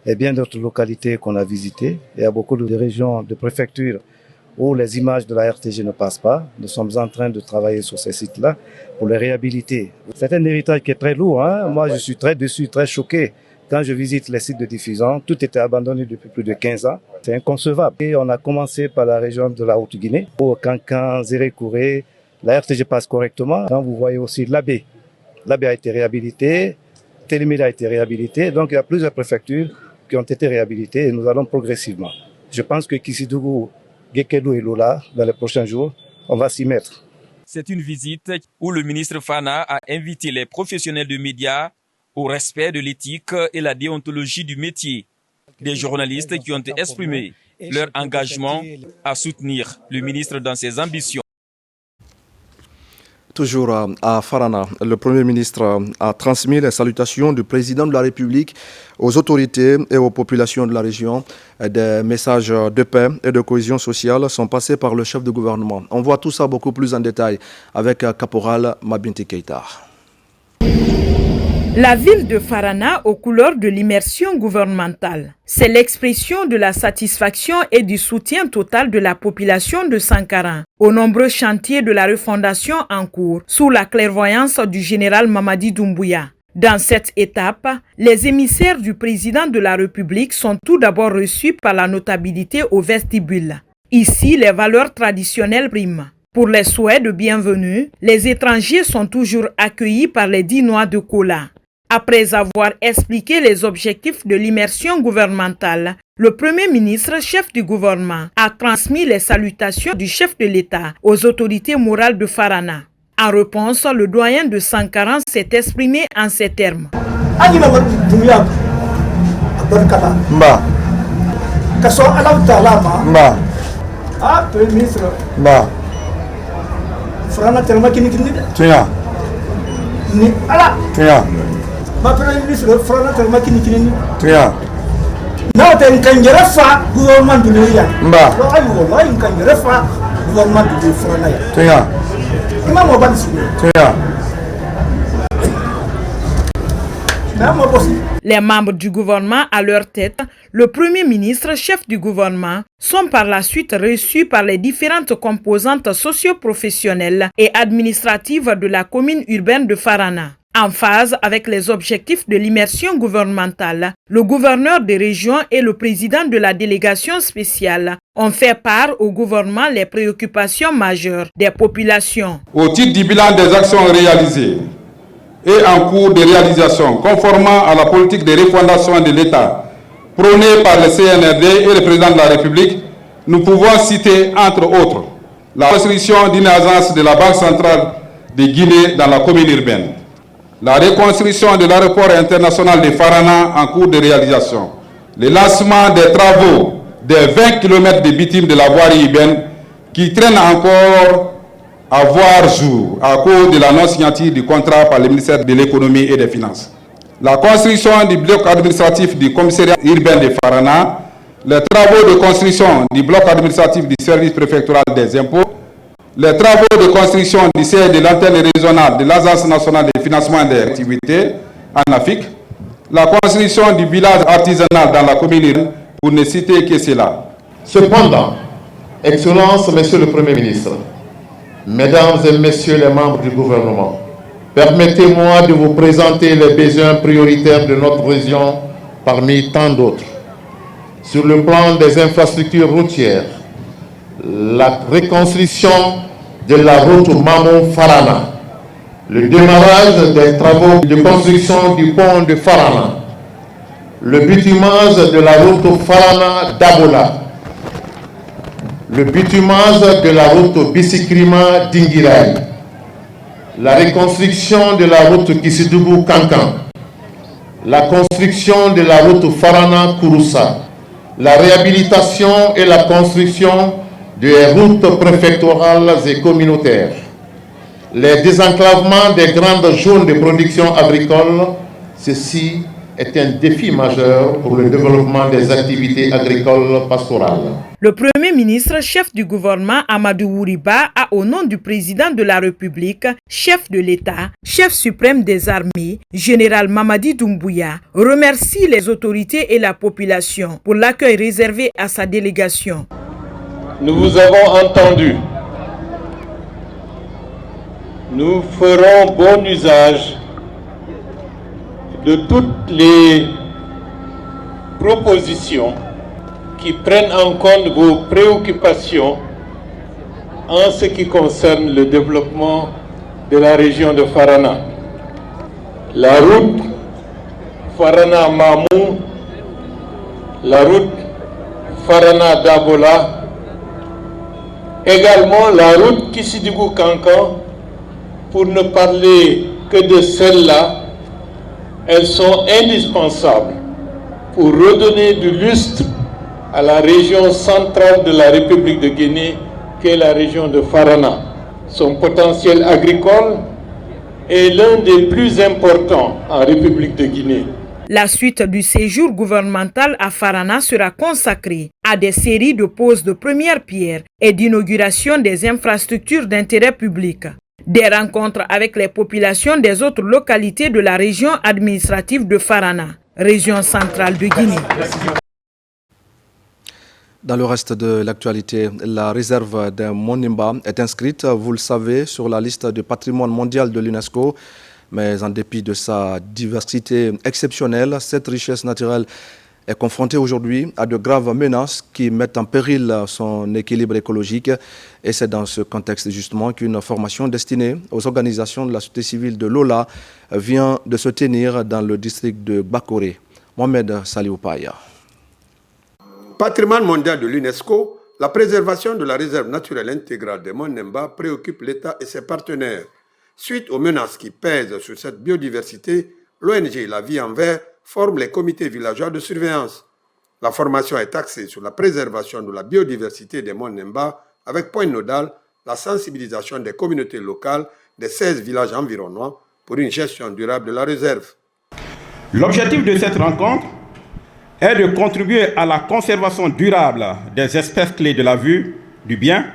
et bien d'autres localités qu'on a visitées, il y a beaucoup de régions, de préfectures où les images de la RTG ne passent pas. Nous sommes en train de travailler sur ces sites-là pour les réhabiliter. C'est un héritage qui est très lourd. Moi, je suis très déçu, très choqué. Quand je visite les sites de diffusion, tout était abandonné depuis plus de 15 ans. C'est inconcevable. Et on a commencé par la région de la Haute-Guinée. Au Cancan, Zéré-Kouré, la RTG passe correctement. Quand vous voyez aussi l'Abbé. L'Abbé a été réhabilité, Télémé a été réhabilité. Donc il y a plusieurs préfectures qui ont été réhabilitées et nous allons progressivement. Je pense que Kissidougou, Gekedou et Lola, dans les prochains jours, on va s'y mettre. C'est une visite où le ministre Fana a invité les professionnels de médias au respect de l'éthique et la déontologie du métier. Des journalistes qui ont exprimé leur engagement à soutenir le ministre dans ses ambitions. Toujours à Farana, le Premier ministre a transmis les salutations du président de la République aux autorités et aux populations de la région. Des messages de paix et de cohésion sociale sont passés par le chef de gouvernement. On voit tout ça beaucoup plus en détail avec Caporal Mabinti Keita. La ville de Farana aux couleurs de l'immersion gouvernementale. C'est l'expression de la satisfaction et du soutien total de la population de Sankara aux nombreux chantiers de la refondation en cours sous la clairvoyance du général Mamadi Doumbouya. Dans cette étape, les émissaires du président de la République sont tout d'abord reçus par la notabilité au vestibule. Ici, les valeurs traditionnelles priment. Pour les souhaits de bienvenue, les étrangers sont toujours accueillis par les Dinois de Kola. Après avoir expliqué les objectifs de l'immersion gouvernementale, le Premier ministre, chef du gouvernement, a transmis les salutations du chef de l'État aux autorités morales de Farana. En réponse, le doyen de Sankara s'est exprimé en ces termes. Premier ministre. Frana tellement kini ni ala. Ma premier ministre frana tellement kini. Na ta nkanjere fa gouvernement du Nigeria. Lo ayi wallahi nkanjere fa gouvernement du frana ya. Ima mo ba disi. Les membres du gouvernement à leur tête, le Premier ministre, chef du gouvernement, sont par la suite reçus par les différentes composantes socio-professionnelles et administratives de la commune urbaine de Farana. En phase avec les objectifs de l'immersion gouvernementale, le gouverneur des régions et le président de la délégation spéciale ont fait part au gouvernement les préoccupations majeures des populations. Au titre du bilan des actions réalisées et en cours de réalisation, conformément à la politique de refondation de l'État prônée par le CNRD et le président de la République, nous pouvons citer, entre autres, la construction d'une agence de la Banque centrale de Guinée dans la commune urbaine, la reconstruction de l'aéroport international de Farana en cours de réalisation, le lancement des travaux des 20 km de bitume de la voirie urbaine qui traînent encore à voir jour à cause de la non-signature du contrat par le ministère de l'économie et des finances. La construction du bloc administratif du commissariat urbain de Farana, les travaux de construction du bloc administratif du service préfectoral des impôts, les travaux de construction du siège de l'antenne régionale de l'Agence nationale de financement des activités en Afrique, la construction du village artisanal dans la commune, pour ne citer que cela. Cependant, Excellence, Monsieur le Premier ministre, Mesdames et Messieurs les membres du gouvernement, permettez-moi de vous présenter les besoins prioritaires de notre région parmi tant d'autres. Sur le plan des infrastructures routières, la reconstruction de la route Mamou-Farana, le démarrage des travaux de construction du pont de Farana, le bitumage de la route Farana-Dabola, le bitumage de la route Bisikrima-Dingirai, la reconstruction de la route Kissidougou-Kankan, la construction de la route Farana-Kouroussa, la réhabilitation et la construction des routes préfectorales et communautaires, les désenclavements des grandes zones de production agricole. Ceci est un défi majeur pour le développement des activités agricoles pastorales. Le Premier ministre, chef du gouvernement Amadou Ouriba, a au nom du président de la République, chef de l'État, chef suprême des armées, général Mamadi Doumbouya, remercie les autorités et la population pour l'accueil réservé à sa délégation. Nous vous avons entendu. Nous ferons bon usage de toutes les propositions qui prennent en compte vos préoccupations en ce qui concerne le développement de la région de Farana. La route Farana-Mamou, la route Farana-Dabola, également la route Kissidougou-Kankan, pour ne parler que de celles-là. Elles sont indispensables pour redonner du lustre à la région centrale de la République de Guinée, qui est la région de Farana. Son potentiel agricole est l'un des plus importants en République de Guinée. La suite du séjour gouvernemental à Farana sera consacrée à des séries de poses de première pierre et d'inauguration des infrastructures d'intérêt public. Des rencontres avec les populations des autres localités de la région administrative de Farana, région centrale de Guinée. Dans le reste de l'actualité, la réserve de Monimba est inscrite, vous le savez, sur la liste du patrimoine mondial de l'UNESCO. Mais en dépit de sa diversité exceptionnelle, cette richesse naturelle est confrontée aujourd'hui à de graves menaces qui mettent en péril son équilibre écologique. Et c'est dans ce contexte justement qu'une formation destinée aux organisations de la société civile de Lola vient de se tenir dans le district de Bakoré. Mohamed Salioupaya. Patrimoine mondial de l'UNESCO, la préservation de la réserve naturelle intégrale de Monimba préoccupe l'État et ses partenaires. Suite aux menaces qui pèsent sur cette biodiversité, l'ONG La Vie en Vert forme les comités villageois de surveillance. La formation est axée sur la préservation de la biodiversité des monts Nemba avec point nodal la sensibilisation des communautés locales des 16 villages environnants pour une gestion durable de la réserve. L'objectif de cette rencontre est de contribuer à la conservation durable des espèces clés de la vue, du bien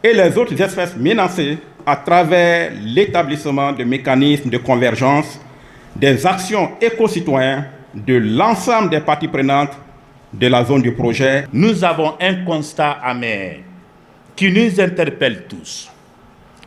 et les autres espèces menacées à travers l'établissement de mécanismes de convergence des actions éco-citoyennes de l'ensemble des parties prenantes de la zone du projet. Nous avons un constat amer qui nous interpelle tous.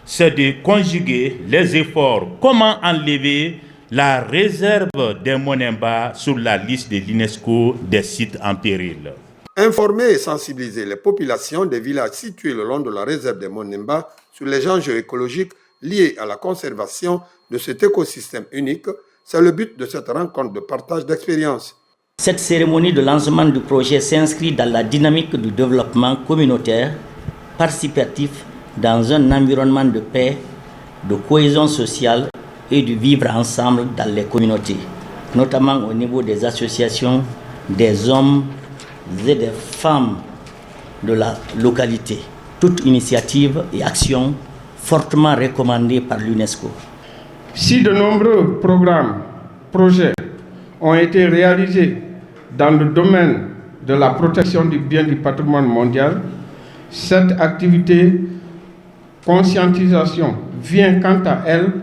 C'est de conjuguer les efforts. Comment enlever la réserve des Monemba sur la liste de l'UNESCO des sites en péril. Informer et sensibiliser les populations des villages situés le long de la réserve des Monemba sur les enjeux écologiques liés à la conservation de cet écosystème unique, c'est le but de cette rencontre de partage d'expériences. Cette cérémonie de lancement du projet s'inscrit dans la dynamique du développement communautaire, participatif, dans un environnement de paix, de cohésion sociale et de vivre ensemble dans les communautés, notamment au niveau des associations, des hommes et des femmes de la localité. Toute initiative et action fortement recommandée par l'UNESCO. Si de nombreux projets ont été réalisés dans le domaine de la protection du bien du patrimoine mondial, cette activité conscientisation vient quant à elle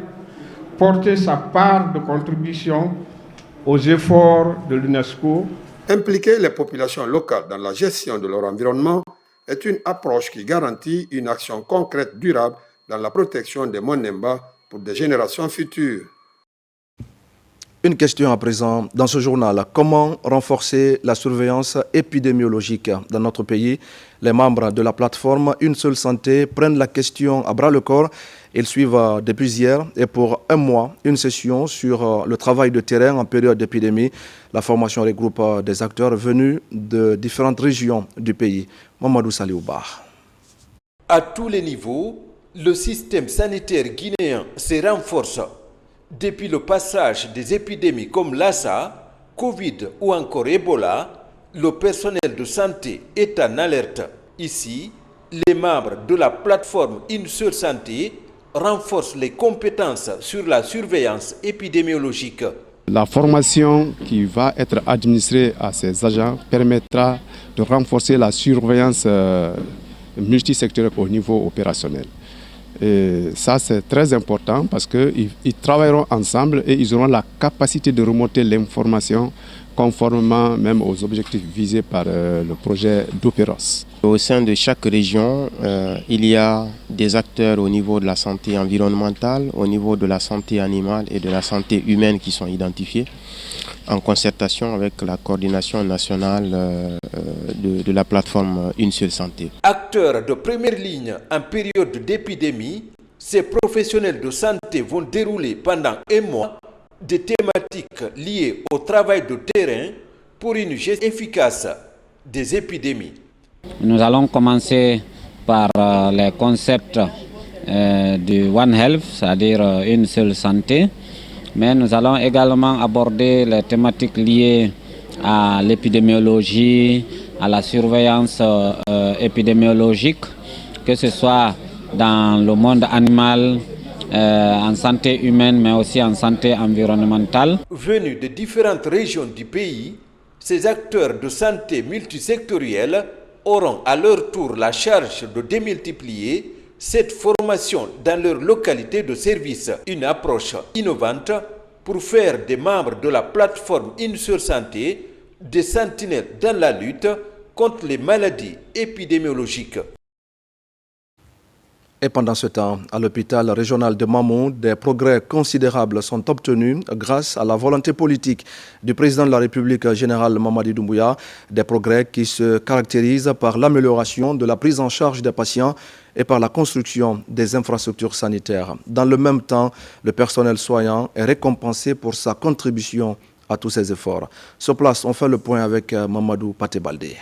porter sa part de contribution aux efforts de l'UNESCO. Impliquer les populations locales dans la gestion de leur environnement est une approche qui garantit une action concrète durable dans la protection des Monemba pour des générations futures. Une question à présent dans ce journal. Comment renforcer la surveillance épidémiologique dans notre pays? Les membres de la plateforme Une Seule Santé prennent la question à bras-le-corps. Ils suivent depuis hier et pour un mois une session sur le travail de terrain en période d'épidémie. La formation regroupe des acteurs venus de différentes régions du pays. Mamadou Saliouba. À tous les niveaux, le système sanitaire guinéen se renforce. Depuis le passage des épidémies comme Lassa, Covid ou encore Ebola, le personnel de santé est en alerte. Ici, les membres de la plateforme Une Seule Santé renforcent les compétences sur la surveillance épidémiologique. La formation qui va être administrée à ces agents permettra de renforcer la surveillance multisectorielle au niveau opérationnel. Et ça, c'est très important parce qu'ils travailleront ensemble et ils auront la capacité de remonter l'information conformément même aux objectifs visés par le projet d'Opéros. Au sein de chaque région, il y a des acteurs au niveau de la santé environnementale, au niveau de la santé animale et de la santé humaine qui sont identifiés en concertation avec la coordination nationale de la plateforme Une Seule Santé. Acteurs de première ligne en période d'épidémie, ces professionnels de santé vont dérouler pendant un mois des thématiques liées au travail de terrain pour une gestion efficace des épidémies. Nous allons commencer par les concepts du One Health, c'est-à-dire une seule santé, mais nous allons également aborder les thématiques liées à l'épidémiologie, à la surveillance épidémiologique, que ce soit dans le monde animal, en santé humaine, mais aussi en santé environnementale. Venus de différentes régions du pays, ces acteurs de santé multisectoriels auront à leur tour la charge de démultiplier cette formation dans leur localité de service. Une approche innovante pour faire des membres de la plateforme Une Seule Santé des sentinelles dans la lutte contre les maladies épidémiologiques. Et pendant ce temps, à l'hôpital régional de Mamou, des progrès considérables sont obtenus grâce à la volonté politique du président de la République général Mamadi Doumbouya, des progrès qui se caractérisent par l'amélioration de la prise en charge des patients et par la construction des infrastructures sanitaires. Dans le même temps, le personnel soignant est récompensé pour sa contribution à tous ces efforts. Sur place, on fait le point avec Mamadou Patebaldé.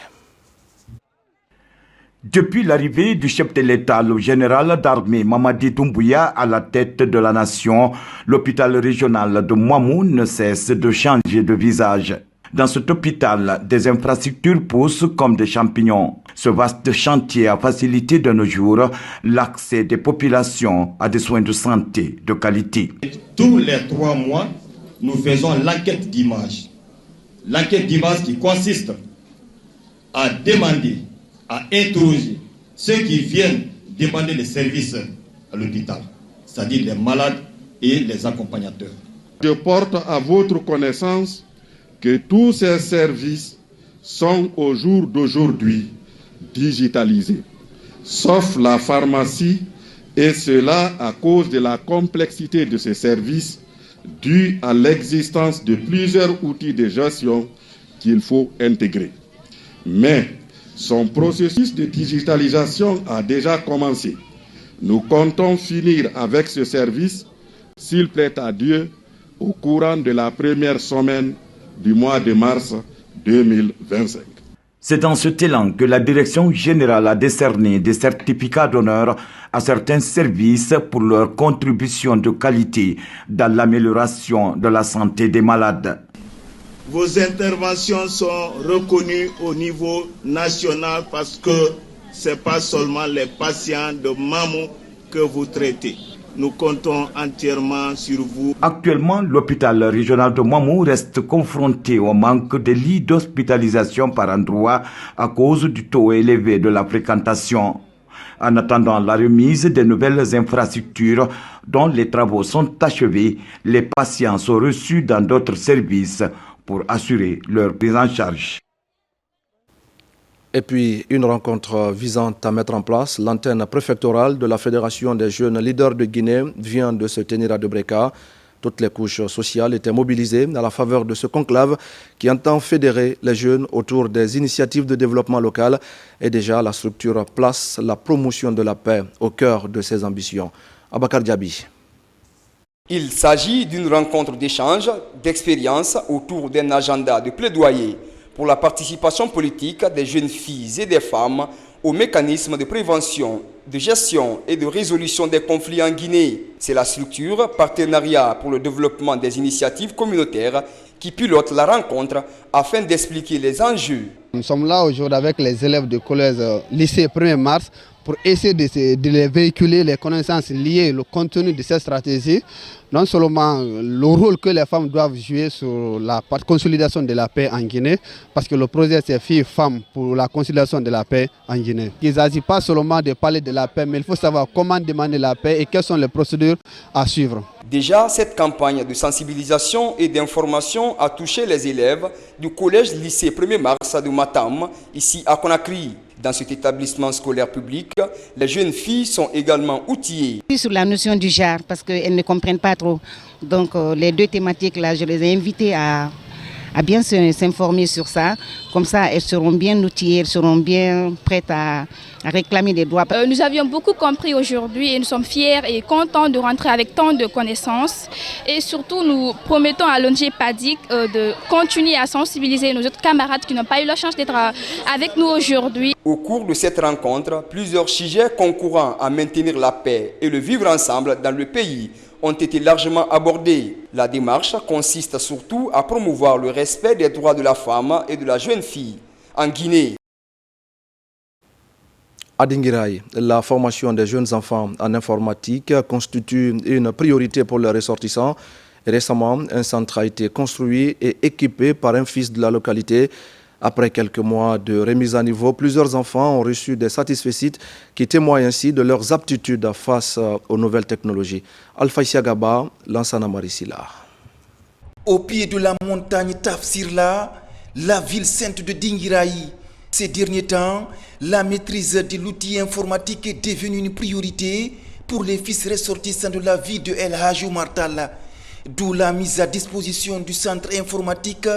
Depuis l'arrivée du chef de l'État, le général d'armée Mamadi Doumbouya à la tête de la nation, l'hôpital régional de Mouamou ne cesse de changer de visage. Dans cet hôpital, des infrastructures poussent comme des champignons. Ce vaste chantier a facilité de nos jours l'accès des populations à des soins de santé de qualité. Tous les 3 mois, nous faisons l'enquête d'image. L'enquête d'image qui consiste à demander, à interroger ceux qui viennent demander les services à l'hôpital, c'est-à-dire les malades et les accompagnateurs. Je porte à votre connaissance que tous ces services sont au jour d'aujourd'hui digitalisés, sauf la pharmacie, et cela à cause de la complexité de ces services due à l'existence de plusieurs outils de gestion qu'il faut intégrer. Mais son processus de digitalisation a déjà commencé. Nous comptons finir avec ce service, s'il plaît à Dieu, au courant de la première semaine du mois de mars 2025. C'est dans cet élan que la Direction générale a décerné des certificats d'honneur à certains services pour leur contribution de qualité dans l'amélioration de la santé des malades. Vos interventions sont reconnues au niveau national parce que ce n'est pas seulement les patients de Mamou que vous traitez. Nous comptons entièrement sur vous. Actuellement, l'hôpital régional de Mouamou reste confronté au manque de lits d'hospitalisation par endroit à cause du taux élevé de la fréquentation. En attendant la remise des nouvelles infrastructures dont les travaux sont achevés, les patients sont reçus dans d'autres services pour assurer leur prise en charge. Et puis, une rencontre visant à mettre en place l'antenne préfectorale de la Fédération des jeunes leaders de Guinée vient de se tenir à Debreka. Toutes les couches sociales étaient mobilisées à la faveur de ce conclave qui entend fédérer les jeunes autour des initiatives de développement local. Et déjà, la structure place la promotion de la paix au cœur de ses ambitions. Abakar Diaby. Il s'agit d'une rencontre d'échange, d'expérience autour d'un agenda de plaidoyer pour la participation politique des jeunes filles et des femmes aux mécanismes de prévention, de gestion et de résolution des conflits en Guinée. C'est la structure Partenariat pour le développement des initiatives communautaires qui pilote la rencontre afin d'expliquer les enjeux. Nous sommes là aujourd'hui avec les élèves du collège lycée 1er mars pour essayer de les véhiculer les connaissances liées au contenu de cette stratégie, non seulement le rôle que les femmes doivent jouer sur la consolidation de la paix en Guinée, parce que le projet c'est filles-femmes pour la consolidation de la paix en Guinée. Il ne s'agit pas seulement de parler de la paix, mais il faut savoir comment demander la paix et quelles sont les procédures à suivre. Déjà, cette campagne de sensibilisation et d'information a touché les élèves du collège lycée 1er mars de Matam, ici à Conakry. Dans cet établissement scolaire public, les jeunes filles sont également outillées. Sur la notion du genre, parce qu'elles ne comprennent pas trop. Donc les deux thématiques là, je les ai invitées à bien s'informer sur ça. Comme ça, elles seront bien outillées, elles seront bien prêtes à réclamer des droits. Nous avions beaucoup compris aujourd'hui et nous sommes fiers et contents de rentrer avec tant de connaissances. Et surtout, nous promettons à l'ONG PADIC de continuer à sensibiliser nos autres camarades qui n'ont pas eu la chance d'être avec nous aujourd'hui. Au cours de cette rencontre, plusieurs sujets concourant à maintenir la paix et le vivre ensemble dans le pays ont été largement abordés. La démarche consiste surtout à promouvoir le respect des droits de la femme et de la jeune fille en Guinée. À Dinguiraye, la formation des jeunes enfants en informatique constitue une priorité pour les ressortissants. Récemment, un centre a été construit et équipé par un fils de la localité. Après quelques mois de remise à niveau, plusieurs enfants ont reçu des satisfecits qui témoignent ainsi de leurs aptitudes face aux nouvelles technologies. Alpha Isiagaba, Lansana Marisila. Au pied de la montagne Tafsirla, la ville sainte de Dinguiraye, ces derniers temps, la maîtrise de l'outil informatique est devenue une priorité pour les fils ressortissants de la ville de El Hadj Oumar Talla, d'où la mise à disposition du centre informatique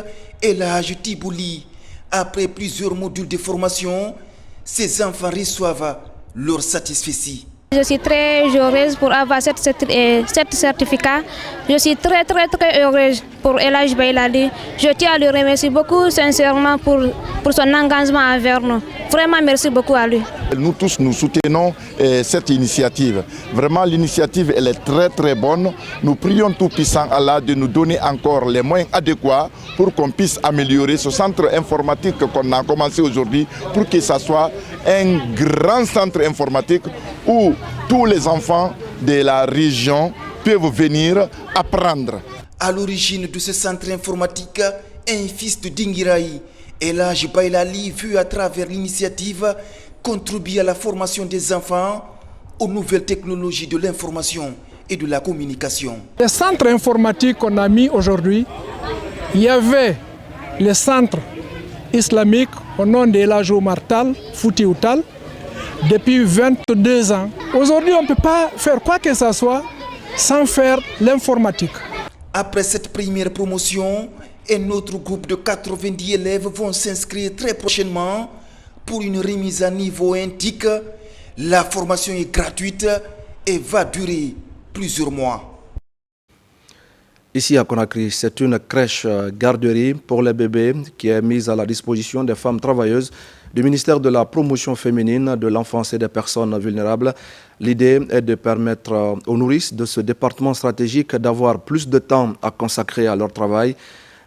El Hadj Tibouli. Après plusieurs modules de formation, ces enfants reçoivent leur satisfaction. Je suis très heureuse pour avoir cette certificat. Je suis très heureuse pour El Hadj Baylali. Je tiens à le remercier beaucoup sincèrement pour son engagement envers nous. Vraiment merci beaucoup à lui. Nous tous, nous soutenons cette initiative. Vraiment, l'initiative, elle est très très bonne. Nous prions tout puissant Allah de nous donner encore les moyens adéquats pour qu'on puisse améliorer ce centre informatique qu'on a commencé aujourd'hui, pour que ça soit un grand centre informatique où tous les enfants de la région peuvent venir apprendre. À l'origine de ce centre informatique, un fils de Dinguiraï, Elhadji Baylali, vu à travers l'initiative, contribue à la formation des enfants aux nouvelles technologies de l'information et de la communication. Le centre informatique qu'on a mis aujourd'hui, il y avait le centre islamique au nom d'Elhadji Omar Tall, Fouti Tall, depuis 22 ans. Aujourd'hui, on ne peut pas faire quoi que ce soit sans faire l'informatique. Après cette première promotion, un autre groupe de 90 élèves vont s'inscrire très prochainement pour une remise à niveau indique. La formation est gratuite et va durer plusieurs mois. Ici à Conakry, c'est une crèche garderie pour les bébés qui est mise à la disposition des femmes travailleuses du ministère de la promotion féminine, de l'enfance et des personnes vulnérables. L'idée est de permettre aux nourrices de ce département stratégique d'avoir plus de temps à consacrer à leur travail.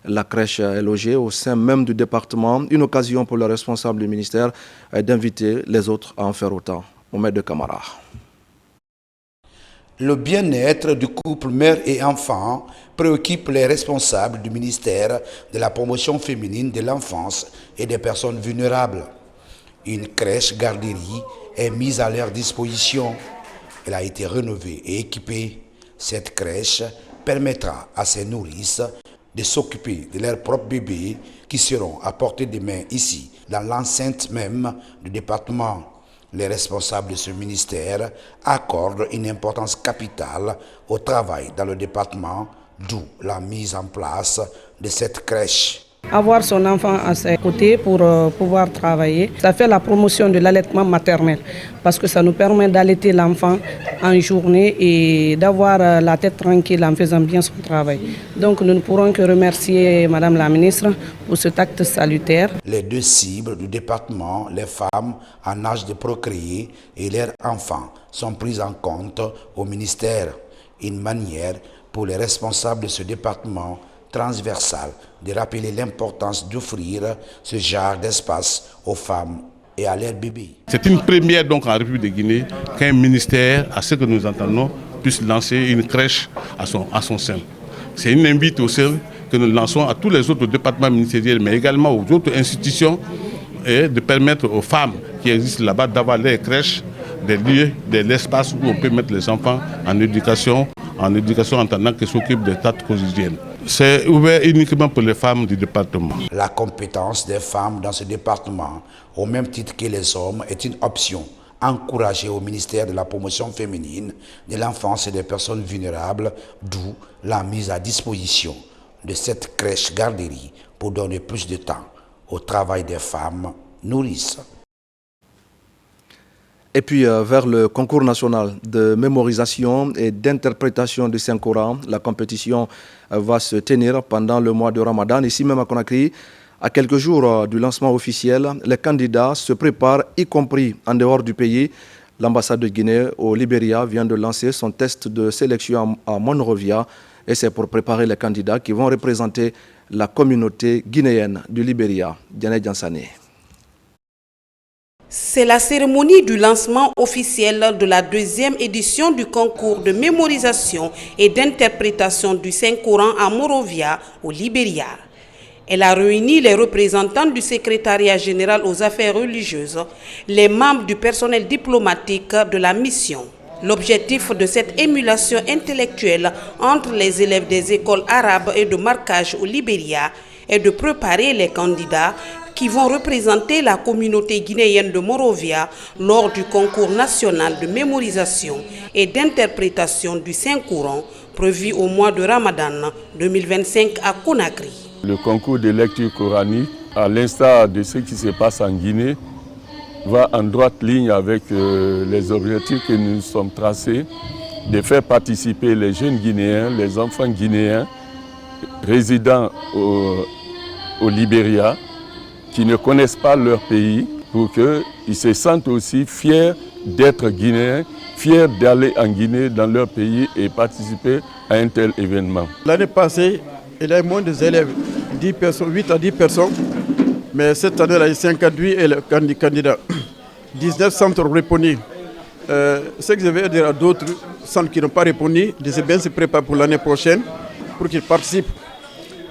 La crèche est logée au sein même du département, une occasion pour le responsable du ministère d'inviter les autres à en faire autant. Mohamed de Camara. Le bien-être du couple mère et enfant préoccupe les responsables du ministère de la promotion féminine de l'enfance et des personnes vulnérables. Une crèche garderie est mise à leur disposition. Elle a été rénovée et équipée. Cette crèche permettra à ces nourrices de s'occuper de leurs propres bébés qui seront à portée de main ici, dans l'enceinte même du département. Les responsables de ce ministère accordent une importance capitale au travail dans le département, d'où la mise en place de cette crèche. Avoir son enfant à ses côtés pour pouvoir travailler, ça fait la promotion de l'allaitement maternel parce que ça nous permet d'allaiter l'enfant en journée et d'avoir la tête tranquille en faisant bien son travail. Donc nous ne pourrons que remercier Madame la ministre pour cet acte salutaire. Les deux cibles du département, les femmes en âge de procréer et leurs enfants, sont prises en compte au ministère. Une manière pour les responsables de ce département transversal de rappeler l'importance d'offrir ce genre d'espace aux femmes et à leurs bébés. C'est une première donc en République de Guinée qu'un ministère, à ce que nous entendons, puisse lancer une crèche à son sein. C'est une invite aussi que nous lançons à tous les autres départements ministériels, mais également aux autres institutions, et de permettre aux femmes qui existent là-bas d'avoir les crèches, des lieux, de l'espace où on peut mettre les enfants en éducation en attendant qu'ils s'occupent des tâches quotidiennes. C'est ouvert uniquement pour les femmes du département. La compétence des femmes dans ce département, au même titre que les hommes, est une option encouragée au ministère de la promotion féminine, de l'enfance et des personnes vulnérables, d'où la mise à disposition de cette crèche garderie pour donner plus de temps au travail des femmes nourrices. Et puis vers le concours national de mémorisation et d'interprétation du Saint-Coran, la compétition va se tenir pendant le mois de Ramadan. Ici même à Conakry, à quelques jours du lancement officiel, les candidats se préparent, y compris en dehors du pays. L'ambassade de Guinée au Libéria vient de lancer son test de sélection à Monrovia et c'est pour préparer les candidats qui vont représenter la communauté guinéenne du Libéria. Diane Diansane. C'est la cérémonie du lancement officiel de la deuxième édition du concours de mémorisation et d'interprétation du Saint-Coran à Monrovia, au Libéria. Elle a réuni les représentants du secrétariat général aux affaires religieuses, les membres du personnel diplomatique de la mission. L'objectif de cette émulation intellectuelle entre les élèves des écoles arabes et de marquage au Libéria est de préparer les candidats qui vont représenter la communauté guinéenne de Monrovia lors du concours national de mémorisation et d'interprétation du Saint-Coran prévu au mois de Ramadan 2025 à Conakry. Le concours de lecture coranique, à l'instar de ce qui se passe en Guinée, va en droite ligne avec les objectifs que nous sommes tracés, de faire participer les jeunes Guinéens, les enfants guinéens résidant au Libéria, qui ne connaissent pas leur pays, pour qu'ils se sentent aussi fiers d'être Guinéens, fiers d'aller en Guinée, dans leur pays et participer à un tel événement. L'année passée, il y a moins des élèves, 8 à 10 personnes, mais cette année, il y a 58 candidats, 19 centres répondus. Ce que je vais dire à d'autres centres qui n'ont pas répondu, de bien se préparer pour l'année prochaine pour qu'ils participent.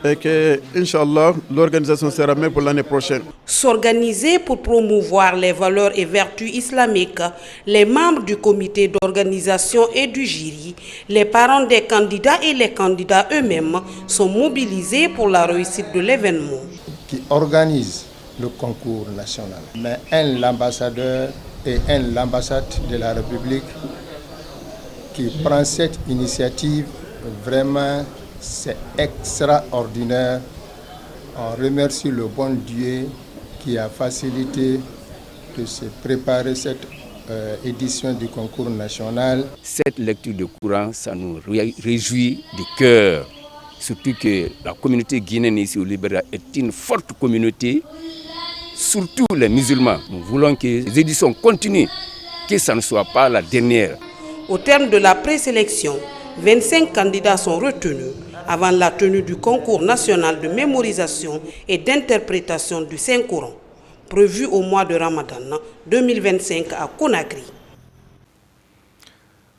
Et que, Inch'Allah, l'organisation sera même pour l'année prochaine. S'organiser pour promouvoir les valeurs et vertus islamiques, les membres du comité d'organisation et du jury, les parents des candidats et les candidats eux-mêmes sont mobilisés pour la réussite de l'événement. Qui organise le concours national, mais l'ambassadeur et l'ambassade de la République qui prend cette initiative, vraiment c'est extraordinaire. On remercie le bon Dieu qui a facilité de se préparer cette édition du concours national. Cette lecture de Coran, ça nous réjouit du cœur. Surtout que la communauté guinéenne ici au Libéria est une forte communauté, surtout les musulmans. Nous voulons que les éditions continuent, que ça ne soit pas la dernière. Au terme de la présélection, 25 candidats sont retenus avant la tenue du concours national de mémorisation et d'interprétation du Saint-Coran, prévu au mois de Ramadan 2025 à Conakry.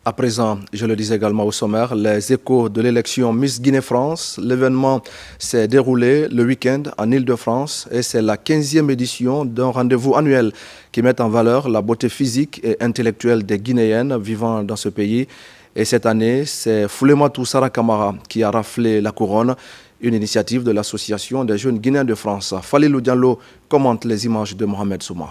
À présent, je le disais également au sommaire, les échos de l'élection Miss Guinée-France. L'événement s'est déroulé le week-end en Île-de-France et c'est la 15e édition d'un rendez-vous annuel qui met en valeur la beauté physique et intellectuelle des Guinéennes vivant dans ce pays. Et cette année, c'est Foulematou Sara Camara qui a raflé la couronne, une initiative de l'Association des jeunes Guinéens de France. Falilou Diallo commente les images de Mohamed Souma.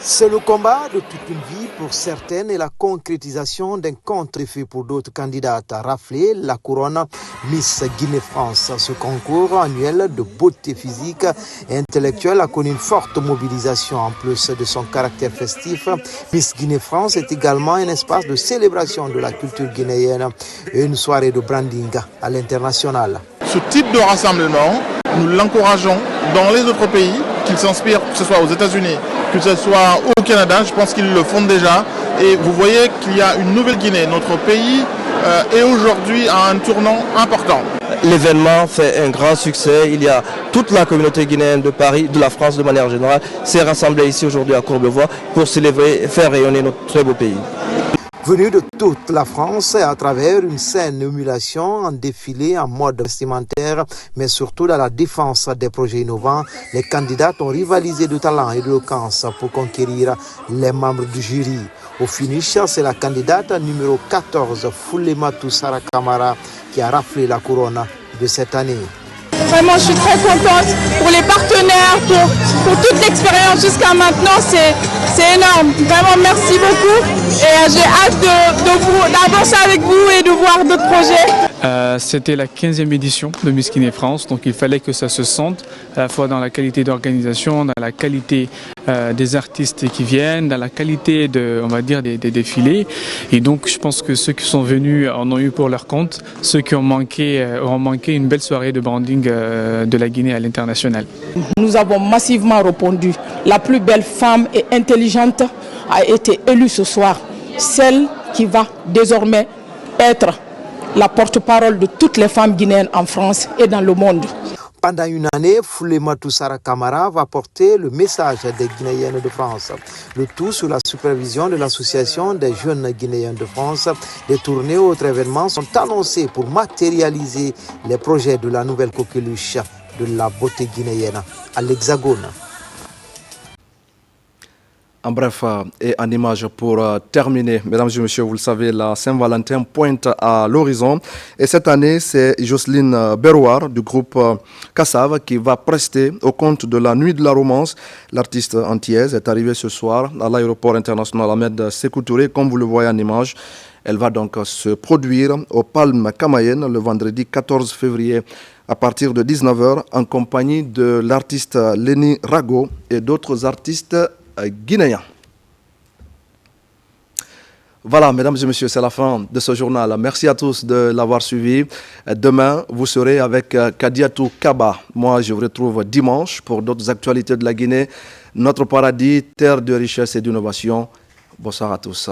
C'est le combat de toute une vie pour certaines et la concrétisation d'un conte fait pour d'autres candidates à rafler la couronne Miss Guinée-France. Ce concours annuel de beauté physique et intellectuelle a connu une forte mobilisation en plus de son caractère festif. Miss Guinée-France est également un espace de célébration de la culture guinéenne et une soirée de branding à l'international. Ce type de rassemblement, nous l'encourageons dans les autres pays, qu'ils s'inspirent, que ce soit aux États-Unis, que ce soit au Canada, je pense qu'ils le font déjà. Et vous voyez qu'il y a une nouvelle Guinée. Notre pays est aujourd'hui à un tournant important. L'événement fait un grand succès. Il y a toute la communauté guinéenne de Paris, de la France de manière générale, s'est rassemblée ici aujourd'hui à Courbevoie pour célébrer et faire rayonner notre très beau pays. Venus de toute la France et à travers une scène émulation, en défilé en mode vestimentaire, mais surtout dans la défense des projets innovants, les candidats ont rivalisé de talent et d'éloquence pour conquérir les membres du jury. Au finish, c'est la candidate numéro 14, Foulematou Sara Camara, qui a raflé la couronne de cette année. Vraiment, je suis très contente pour les partenaires, pour toute l'expérience jusqu'à maintenant. C'est énorme. Vraiment, merci beaucoup. Et j'ai hâte d'avancer avec vous et de voir d'autres projets. C'était la 15e édition de Miss Guinée-France, donc il fallait que ça se sente, à la fois dans la qualité d'organisation, dans la qualité des artistes qui viennent, dans la qualité on va dire, des défilés. Et donc je pense que ceux qui sont venus en ont eu pour leur compte. Ceux qui ont manqué auront manqué une belle soirée de branding de la Guinée à l'international. Nous avons massivement répondu. La plus belle femme et intelligente a été élue ce soir. Celle qui va désormais être la porte-parole de toutes les femmes guinéennes en France et dans le monde. Pendant une année, Foulematou Sara Camara va porter le message des Guinéennes de France. Le tout sous la supervision de l'Association des jeunes Guinéens de France. Des tournées ou autres événements sont annoncés pour matérialiser les projets de la nouvelle coqueluche de la beauté guinéenne à l'Hexagone. En bref, et en image pour terminer, mesdames et messieurs, vous le savez, la Saint-Valentin pointe à l'horizon. Et cette année, c'est Jocelyne Berrouard du groupe Kassav qui va prester au compte de la Nuit de la Romance. L'artiste antillaise est arrivée ce soir à l'aéroport international Ahmed Sékou Touré, comme vous le voyez en image. Elle va donc se produire au Palmes Camayen le vendredi 14 février à partir de 19h en compagnie de l'artiste Lenny Rago et d'autres artistes guinéens. Voilà, mesdames et messieurs, c'est la fin de ce journal. Merci à tous de l'avoir suivi. Demain, vous serez avec Kadiatou Kaba. Moi, je vous retrouve dimanche pour d'autres actualités de la Guinée. Notre paradis, terre de richesse et d'innovation. Bonsoir à tous.